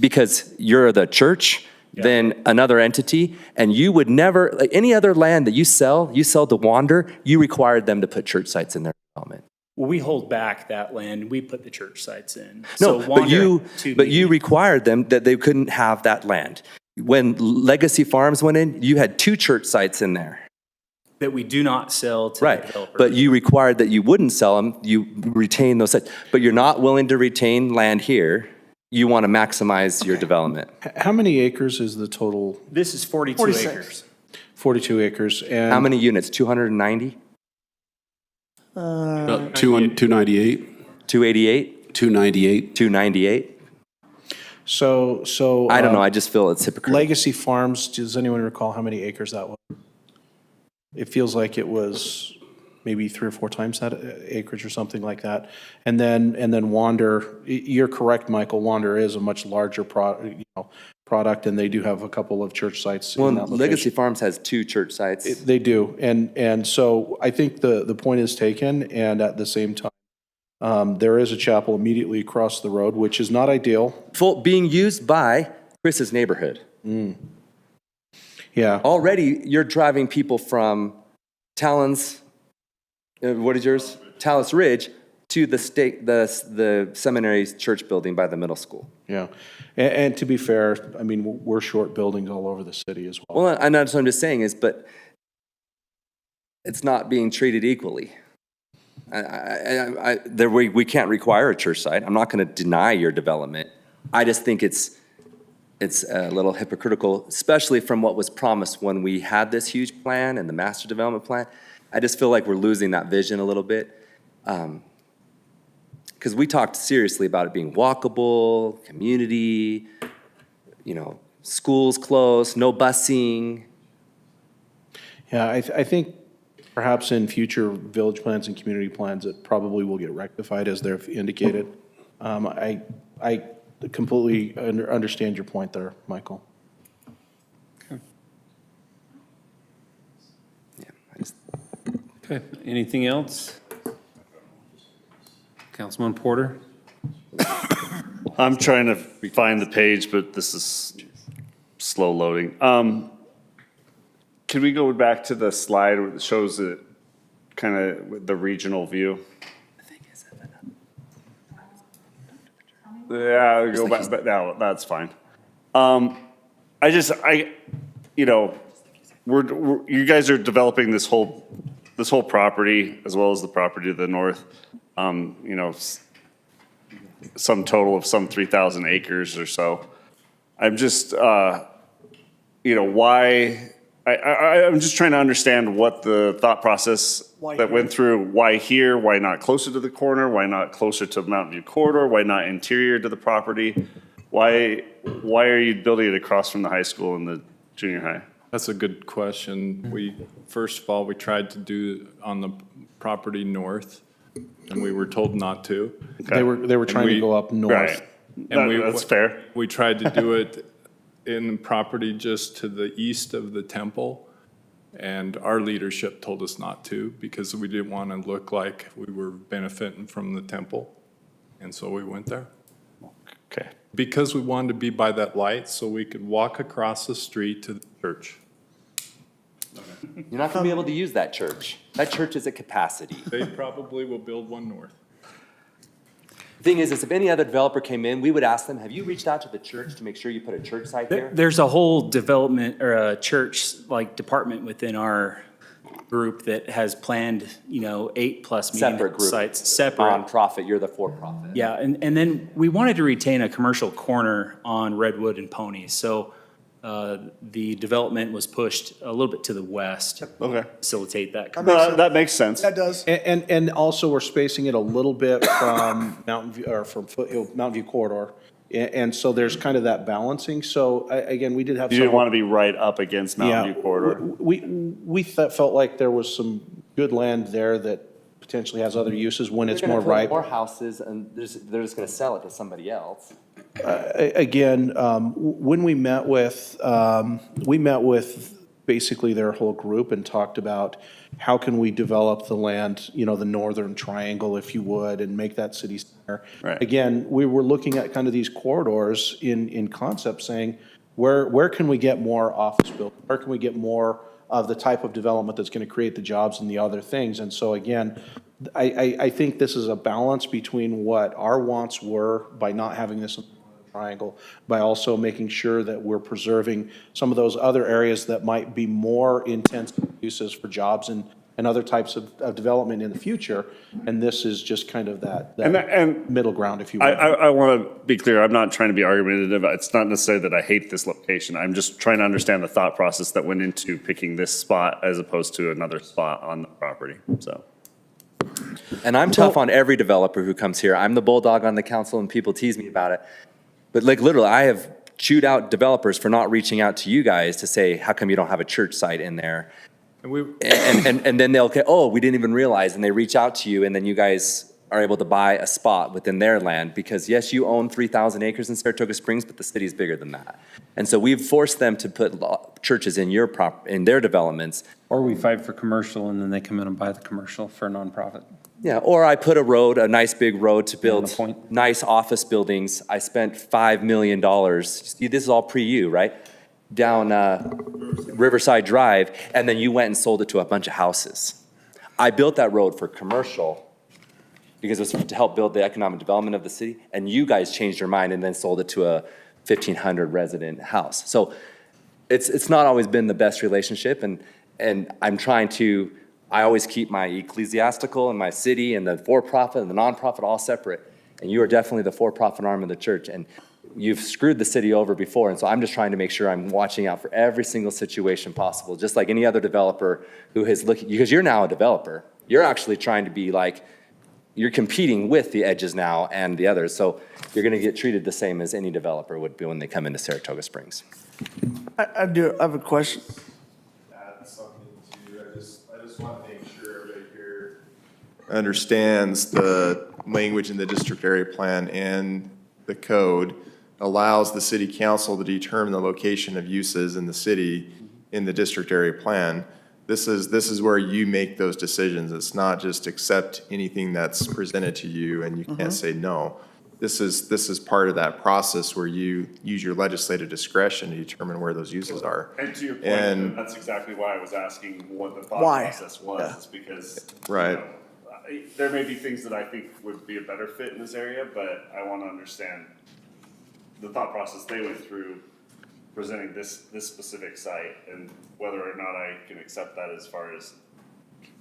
because you're the church than another entity. And you would never, like any other land that you sell to Wander, you required them to put church sites in their development. Well, we hold back that land. We put the church sites in. No, So but you required them that they couldn't have that land. When Legacy Farms went in, you had 2 church sites in there. that we do not sell to the Right, developer. but you required that you wouldn't sell them, you retain those sites, but you're not willing to retain land here. You want to maximize your development. How many acres is the total? This is 42 46. acres. 42 acres. And How many units? 290? 298, 288? 298. 298? So. I don't know, I just feel it's hypocritical. Legacy Farms, does anyone recall how many acres that was? It feels like it was maybe 3 or 4 times that acreage or something like that. And then Wander, you're correct, Michael, Wander is a much larger product, and they do have a couple of church sites in that Well, location. Legacy Farms has 2 church sites. They do, and so I think the point is taken, and at the same time, there is a chapel immediately across the road, which is not ideal. Being used by Chris's neighborhood. Yeah. Already, you're driving people from Talons, what is yours? Talus Ridge, to the seminary's church building by the middle school. Yeah, and to be fair, I mean, we're short buildings all over the city as well. Well, and that's what I'm just saying is, but it's not being treated equally. We can't require a church site. I'm not going to deny your development. I just think it's a little hypocritical, especially from what was promised when we had this huge plan and the master development plan. I just feel like we're losing that vision a little bit. Because we talked seriously about it being walkable, community, schools close, no busing. Yeah, I think perhaps in future village plans and community plans, it probably will get rectified as they've indicated. I completely understand your point there, Michael. Okay, anything else? Councilman Porter? I'm trying to find the page, but this is slow loading. Can we go back to the slide where it shows it kind of the regional view? Yeah, go back, but no, that's fine. You guys are developing this whole property as well as the property to the north. Some total of some 3,000 acres or so. I'm just, why I'm just trying to understand what the thought process Why that here? went through, why here, why not closer to the corner, why not closer to Mountain View corridor, why not interior to the property? Why are you building it across from the high school and the junior high? That's a good question. First of all, we tried to do on the property north, and we were told not to. They were trying to go up north. Right. That's fair. We tried to do it in property just to the east of the temple, and our leadership told us not to because we didn't want to look like we were benefiting from the temple, and so we went there. Okay. Because we wanted to be by that light so we could walk across the street to the church. You're not going to be able to use that church. That church is at capacity. They probably will build one north. The thing is if any other developer came in, we would ask them, have you reached out to the church to make sure you put a church site here? There's a whole development or a church like department within our group that has planned, 8+ Separate meeting group. sites, separate. Nonprofit, you're the for-profit. Yeah, and then we wanted to retain a commercial corner on Redwood and Pony, so the development was pushed a little bit to the west. Okay. Facilitate that. No, that makes sense. That does. And also we're spacing it a little bit from Mountain View, or from Mountain View corridor. And so there's kind of that balancing. So again, we did have. You didn't want to be right up against Mountain View corridor. We felt like there was some good land there that potentially has other uses when it's They're more gonna put ripe. more houses, and they're just going to sell it to somebody else. Again, when we met with basically their whole group and talked about how can we develop the land, the northern triangle, if you would, and make that city center. Right. Again, we were looking at kind of these corridors in concept, saying, where can we get more office building? Where can we get more of the type of development that's going to create the jobs and the other things? And so again, I think this is a balance between what our wants were by not having this triangle, by also making sure that we're preserving some of those other areas that might be more intense uses for jobs and other types of development in the future. And this is just kind of that middle ground, if you will. I want to be clear, I'm not trying to be argumentative. It's not necessarily that I hate this location. I'm just trying to understand the thought process that went into picking this spot as opposed to another spot on the property, so. And I'm tough on every developer who comes here. I'm the bulldog on the council, and people tease me about it. But like literally, I have chewed out developers for not reaching out to you guys to say, how come you don't have a church site in there? And then they'll say, oh, we didn't even realize, and they reach out to you, and then you guys are able to buy a spot within their land, because yes, you own 3,000 acres in Saratoga Springs, but the city's bigger than that. And so we've forced them to put churches in in their developments. Or we fight for commercial and then they come in and buy the commercial for a nonprofit. Yeah, or I put a nice big road to build nice office buildings. I spent $5 million. See, this is all pre-you, right? Down Riverside Drive, and then you went and sold it to a bunch of houses. I built that road for commercial because it was to help build the economic development of the city, and you guys changed your mind and then sold it to a 1,500 resident house. So it's not always been the best relationship, and I'm trying to, I always keep my ecclesiastical and my city and the for-profit and the nonprofit all separate. And you are definitely the for-profit arm of the church. And you've screwed the city over before. And so I'm just trying to make sure I'm watching out for every single situation possible, just like any other developer who is looking, because you're now a developer. You're actually trying to be like, you're competing with the Edges now and the others. So you're going to get treated the same as any developer would be when they come into Saratoga Springs. I have a question. I just want to make sure everybody here understands the language in the district area plan and the code allows the city council to determine the location of uses in the city in the district area plan. This is where you make those decisions. It's not just accept anything that's presented to you and you can't say no. This is part of that process where you use your legislative discretion to determine where those uses are. And to your point, that's exactly why I was asking what the thought Why? process was, is because Right. There may be things that I think would be a better fit in this area, but I want to understand the thought process they went through presenting this specific site and whether or not I can accept that as far as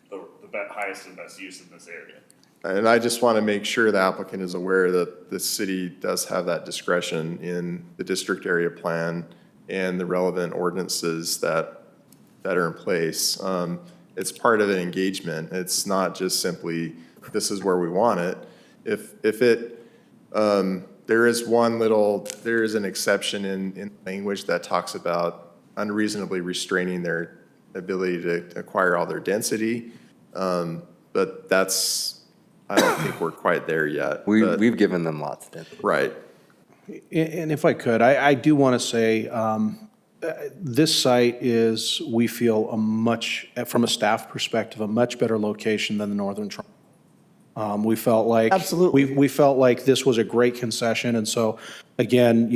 the highest and best use in this area. And I just want to make sure the applicant is aware that the city does have that discretion in the district area plan and the relevant ordinances that that are in place. It's part of an engagement. It's not just simply, this is where we want it. If it, there is an exception in language that talks about unreasonably restraining their ability to acquire all their density. But that's, I don't think we're quite there yet. but- We've given them lots of density. Right. And if I could, I do want to say, this site is, we feel, from a staff perspective, a much better location than the Northern Triangle. We felt like. Absolutely. We felt like this was a great concession, and so, again,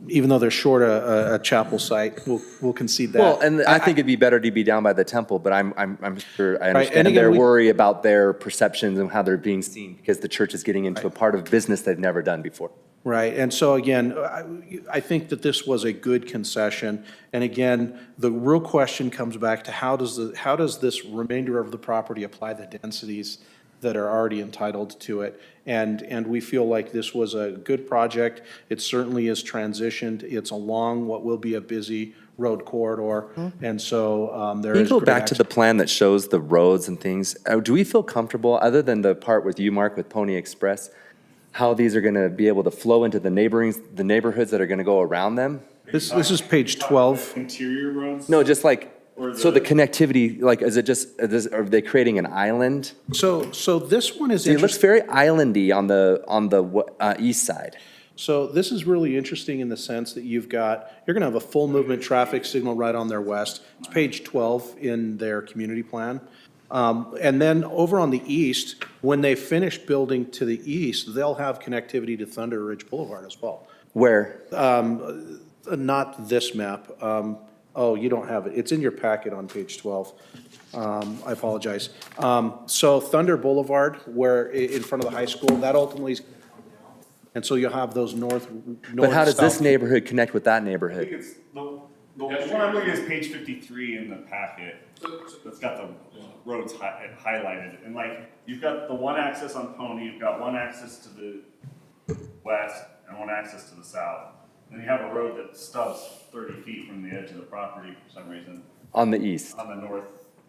even though they're short a chapel site, we'll concede that. Well, and I think it'd be better to be down by the temple, but I'm sure I and understand again, their we- worry about their perceptions and how they're being seen because the church is getting into a part of business they've never done before. Right, and so again, I think that this was a good concession. And again, the real question comes back to how does this remainder of the property apply the densities that are already entitled to it? And we feel like this was a good project. It certainly is transitioned. It's along what will be a busy road corridor. And so there Can you is go great back to the plan that shows the roads and things? Do we feel comfortable, other than the part with you, Mark, with Pony Express, how these are going to be able to flow into the neighborhoods that are going to go around them? This is page 12. Interior roads? No, just like, Or so the the- connectivity, like, is it just, are they creating an island? So this one is See, it looks interesting. very islandy on the east side. So this is really interesting in the sense that you're gonna have a full movement traffic signal right on their west. It's page 12 in their community plan. And then over on the east, when they finish building to the east, they'll have connectivity to Thunder Ridge Boulevard as well. Where? Not this map. Oh, you don't have it. It's in your packet on page 12. I apologize. So Thunder Boulevard, where in front of the high school, that ultimately is, and so you'll have those north. But how does this south- neighborhood connect with that neighborhood? It's the one I'm looking at is page 53 in the packet. That's got the roads highlighted. And like, you've got the one access on Pony, you've got one access to the west and one access to the south. Then you have a road that stubs 30 feet from the edge of the property for some reason. On the east, On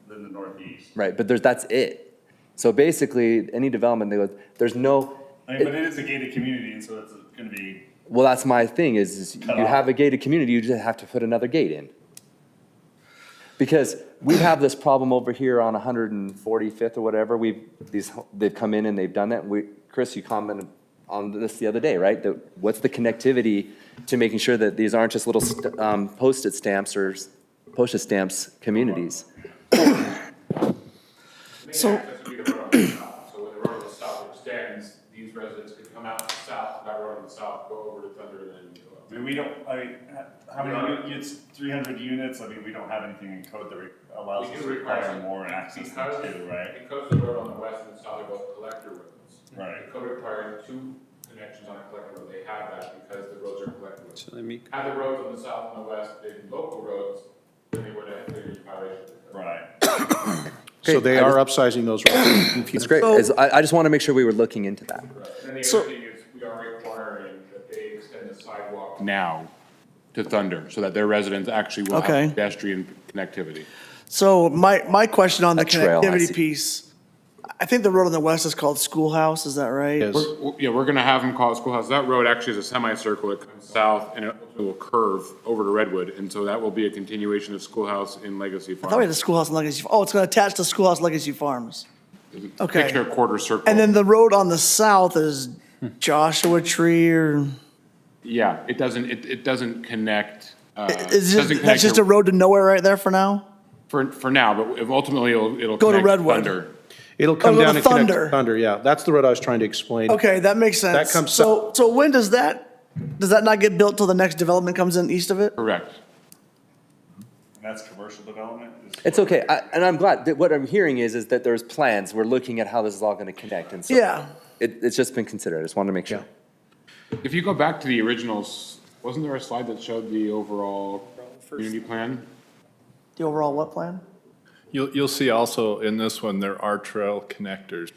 the northeast. right, but that's it. So basically, any development, there's no, I mean, but it is a gated community, and so it's gonna be, well, that's my thing, is Cut you off. have a gated community, you just have to put another gate in. Because we have this problem over here on 145th or whatever, they've come in and they've done that. Chris, you commented on this the other day, right? What's the connectivity to making sure that these aren't just little postage stamps communities? So when the road on the south extends, these residents could come out to the south, that road on the south, go over to Thunder and then go up. I mean, how many units, 300 units, I mean, we don't have anything in code that allows us to require more access than two, right? Because the road on the west and south are both collector roads. Right. The code requires 2 connections on a collector road, they have that because the roads are collector roads. So they make- Had the roads on the south and the west been local roads, then they would have been in violation. Right. So they are upsizing those roads. It's great. I just want to make sure we were looking into that. And the other thing is, we are requiring that they extend the sidewalk now to Thunder, so that their residents actually will Okay. have pedestrian connectivity. So my question on the A trail, I connectivity see. piece, I think the road on the west is called Schoolhouse, is that right? Yes. We're gonna have them call it Schoolhouse. That road actually is a semicircle. It comes south and it will curve over to Redwood. And so that will be a continuation of Schoolhouse in Legacy I thought we had Farm. the Schoolhouse and Legacy, it's gonna attach to Schoolhouse Legacy Farms. Okay. Picture a quarter circle. And then the road on the south is Joshua Tree or, Yeah, it doesn't connect, that's just a road to nowhere right there for now? for now, but if ultimately it'll Go to connect Redwood. Thunder. It'll come Oh, down the and connect Thunder. to Thunder, yeah. That's the road I was trying to explain. Okay, that makes sense. That comes So when does that not get built till the next development comes in east of it? Correct. And that's commercial development? It's okay, and I'm glad, that what I'm hearing is that there's plans, we're looking at how this is all going to connect, and so. Yeah. It's just been considered, I just wanted to make sure. If you go back to the originals, wasn't there a slide that showed the overall community plan? The overall what plan? You'll see also in this one, there are trail connectors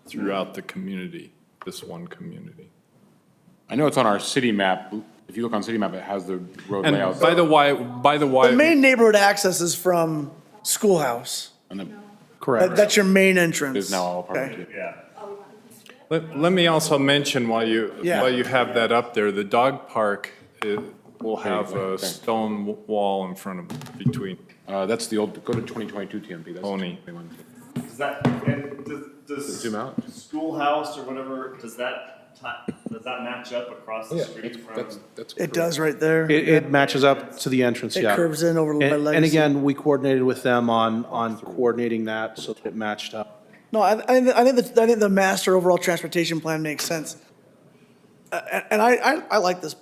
throughout the community, this one community. I know it's on our city map. If If you look on city map, it has the road And layout. by the The main neighborhood access is from Schoolhouse. And the- Correct. That's your main entrance. Is now all apartment Okay. two. Yeah. Let me also mention while Yeah. you have that up there, the dog park will have a stone wall in front of, between. That's the old, go to 2022 TMP. That's Pony. 21. Does that, and does Zoom out. Schoolhouse or whatever, does that match up across the street from? It does right there. It matches up to the entrance, It yeah. curves in over by And Legacy. again, we coordinated with them on coordinating that so that it matched up. No, I think the master overall transportation plan makes sense. And I like this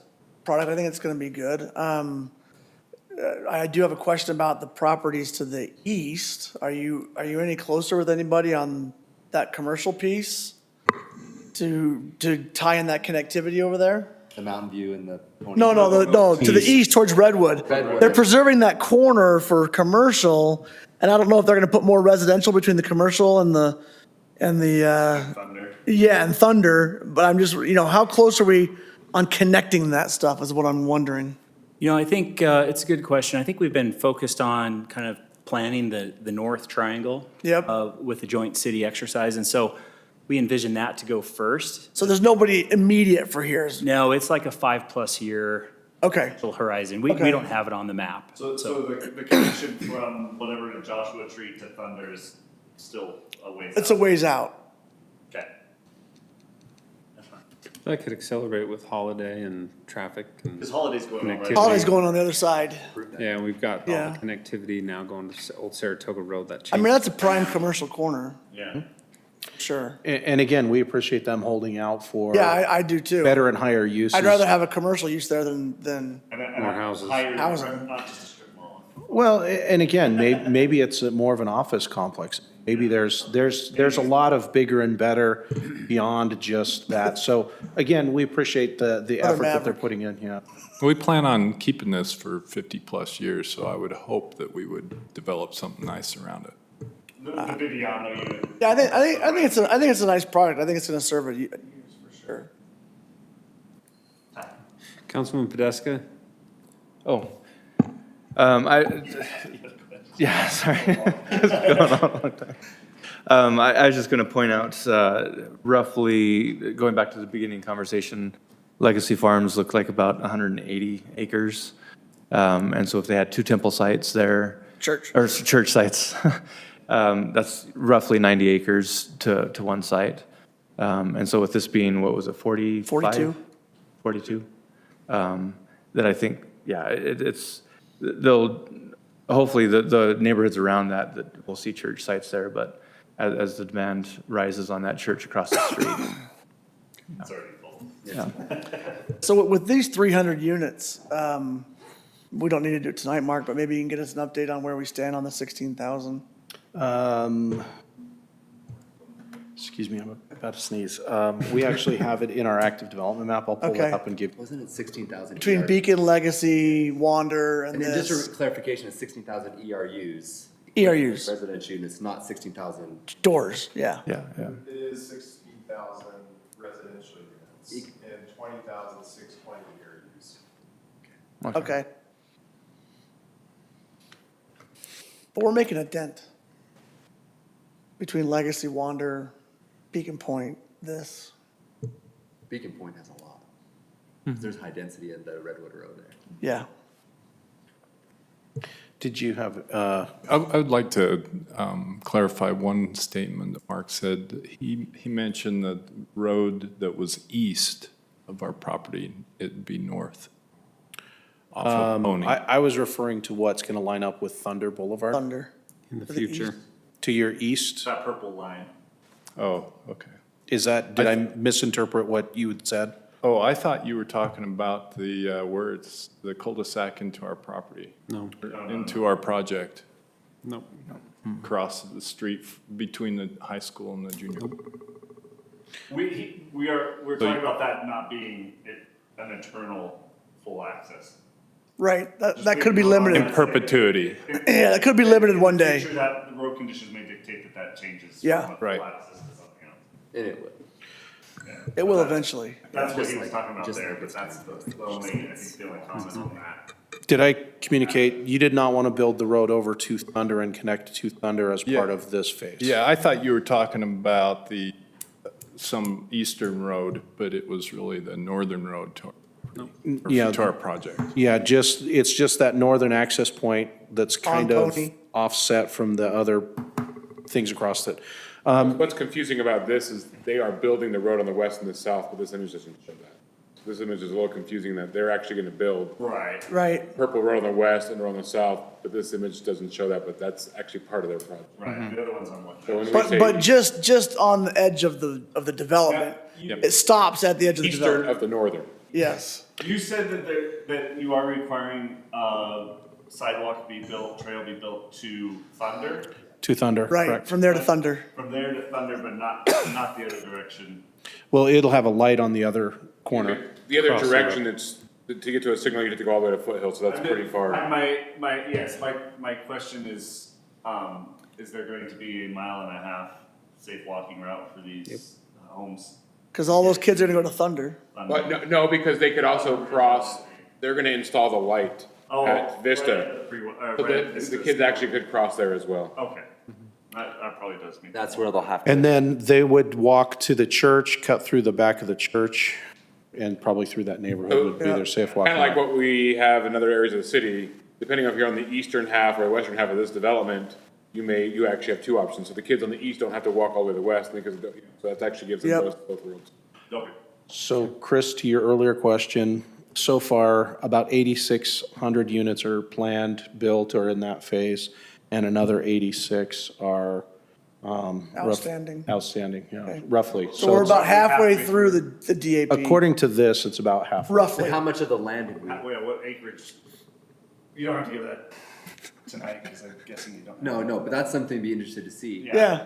product. I think it's gonna be good. I do have a question about the properties to the east. Are you any closer with anybody on that commercial piece to tie in that connectivity over there? The Mountain View and the. No, to the east towards Redwood. They're preserving that corner for commercial, and I don't know if they're gonna put more residential between the commercial and the, Thunder. yeah, and Thunder, but I'm just, how close are we on connecting that stuff is what I'm wondering. I think it's a good question. I think we've been focused on kind of planning the north triangle. Yep. With the joint city exercise, and so we envision that to go first. So there's nobody immediate for here. No, it's like a 5+ year Okay. horizon. We Okay. don't have it on the map. So the connection from whatever to Joshua Tree to Thunder is still a ways It's a ways out. Okay. That could accelerate with holiday and traffic and. Because Holiday's going on, right? connectivity. Holly's going on the other side. Yeah, and we've got all Yeah. the connectivity now going to Old Saratoga Road that I mean, changes. that's a prime commercial corner, Yeah. sure. And again, we appreciate them holding out for Yeah, I do too. better and higher uses. I'd rather have a commercial use there than, More houses. Housing. Not just a strip mall. Well, and again, maybe it's more of an office complex. Maybe there's a lot of bigger and better beyond just that. So again, we appreciate the effort that they're Maverick. putting in, yeah. We plan on keeping this for 50-plus years, so I would hope that we would develop something nice around it. The Viviano unit. yeah, I think it's a nice product. I think it's gonna serve a use for sure. Councilman Podeska? Oh. Yeah, sorry. It's going on a long time. I was just going to point out, roughly, going back to the beginning conversation, Legacy Farms look like about 180 acres. And so if they had 2 temple sites there. Or church sites, that's roughly 90 acres to one site. And so with this being, what was it, 45? 42. 42. That I think, yeah, they'll, hopefully the neighborhoods around that will see church sites there, but as the demand rises on that church across the street. It's already full. Yeah. So with these 300 units, we don't need to do it tonight, Mark, but maybe you can get us an update on where we stand on the 16,000. Excuse me, I'm about to sneeze. We actually have it in our active development map. I'll pull Okay. it up and give. Wasn't it 16,000? Between Beacon, Legacy, Wander, and And then just this. for clarification, it's 16,000 ERUs. ERUs. Residential units, not 16,000. Doors, yeah. Yeah. It is 16,000 residential units and 20,620 ERUs. Okay. But we're making a dent between Legacy, Wander, Beacon Point, this. Beacon Point has a lot. There's high density in the Redwood Road there. Yeah. Did you have, I would like to clarify one statement that Mark said. He mentioned the road that was east of our property, it'd be north. Off of Pony. I was referring to what's going to line up with Thunder Boulevard. Thunder. In the For the future. To your east? That purple line. Oh, okay. Is that, did I misinterpret what you had said? Oh, I thought you were talking about the, where it's the cul-de-sac into our property. No. Into our project, Nope. across the street between the high school and the junior. We're So talking you- about that not being an eternal full access. Right, Just that could be maybe not on limited. In perpetuity. Yeah, that could be limited one day. Sure that the road conditions may dictate that changes. Yeah. from a full Right. access to something else. And it would. It will eventually. That's what he was talking about there, but that's the only, I think, the only comment on that. Did I communicate, you did not want to build the road over to Thunder and connect to Thunder as part of this phase? Yeah, I thought you were talking about some eastern road, but it was really the northern road Yeah. to our project. Yeah, it's just that northern access point that's kind of Pony. offset from the other things across it. What's confusing about this is they are building the road on the west and the south, but this image doesn't show that. So this image is a little confusing that they're actually gonna build Right. Right. purple road on the west and road on the south, but this image doesn't show that, but that's actually part of their project. Right, the other one's on what? So when we But, say but just on the edge of the development, it stops at the edge of the eastern development. of the northern. Yes. You said that you are requiring sidewalk be built, trail be built to Thunder, To Thunder, Right, correct. from there to Thunder. from there to Thunder, but not the other direction. Well, it'll have a light on the other corner. The other direction, it's, to get to a signal, you have to go all the way to Foothill, so that's pretty far. My question is there going to be a 1.5 mile safe walking route for these homes? Because all those kids are gonna go to Thunder. But no, because they could also cross, they're gonna install the light at Vista. So the kids actually could cross there as well. Okay, that probably does make. That's where they'll have to. And then they would walk to the church, cut through the back of the church, and probably through that neighborhood would be their safe walk. Kind of like what we have in other areas of the city, depending if you're on the eastern half or the western half of this development, you actually have two options. So the kids on the east don't have to walk all the way to the west, because, so that actually gives them Yep. both roads. Okay. So Chris, to your earlier question, so far, about 8,600 units are planned, built, or in that phase, and another 86 are Outstanding. outstanding, yeah, roughly. So we're it's- about halfway through the DAP. According to this, it's about half. Roughly. How much of the land did we? What acreage? You don't have to give that tonight, because I'm guessing you don't. No, but that's something to be interested to see. Yeah.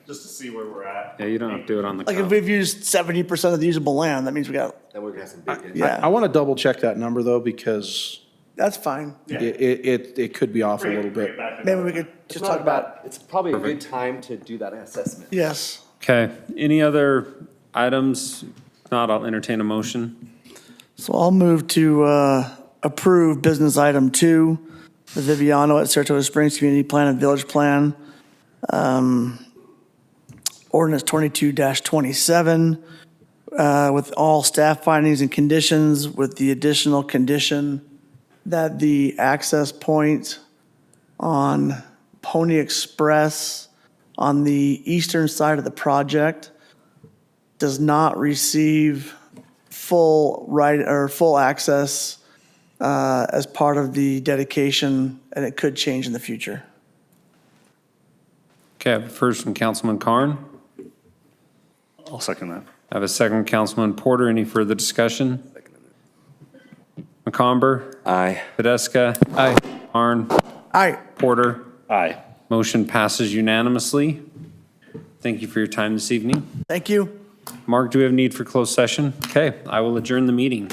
Just to see where we're at. Yeah, you don't have to do it on the Like cuff. if we've used 70% of the usable land, that means we got, Then we're gonna have some big. yeah, I want to double check that number though, because that's fine. it could be off a little bit. Maybe we could It's just not talk about, about, it's probably a good time to do that assessment. yes. Okay, any other items? If not, I'll entertain a motion. So I'll move to approve business item 2, the Viviano at Saratoga Springs Community Plan and Village Plan. Ordinance 22-27, with all staff findings and conditions, with the additional condition that the access point on Pony Express on the eastern side of the project does not receive full right or full access as part of the dedication, and it could change in the future. Okay, I have a first from Councilman Carn. I'll second that. I have a second from Councilman Porter. Any further discussion? McComber, Aye. Podeska. Aye. Carn, Aye. Porter. Aye. Motion passes unanimously. Thank you for your time this evening. Thank you. Mark, do we have need for closed session? Okay, I will adjourn the meeting.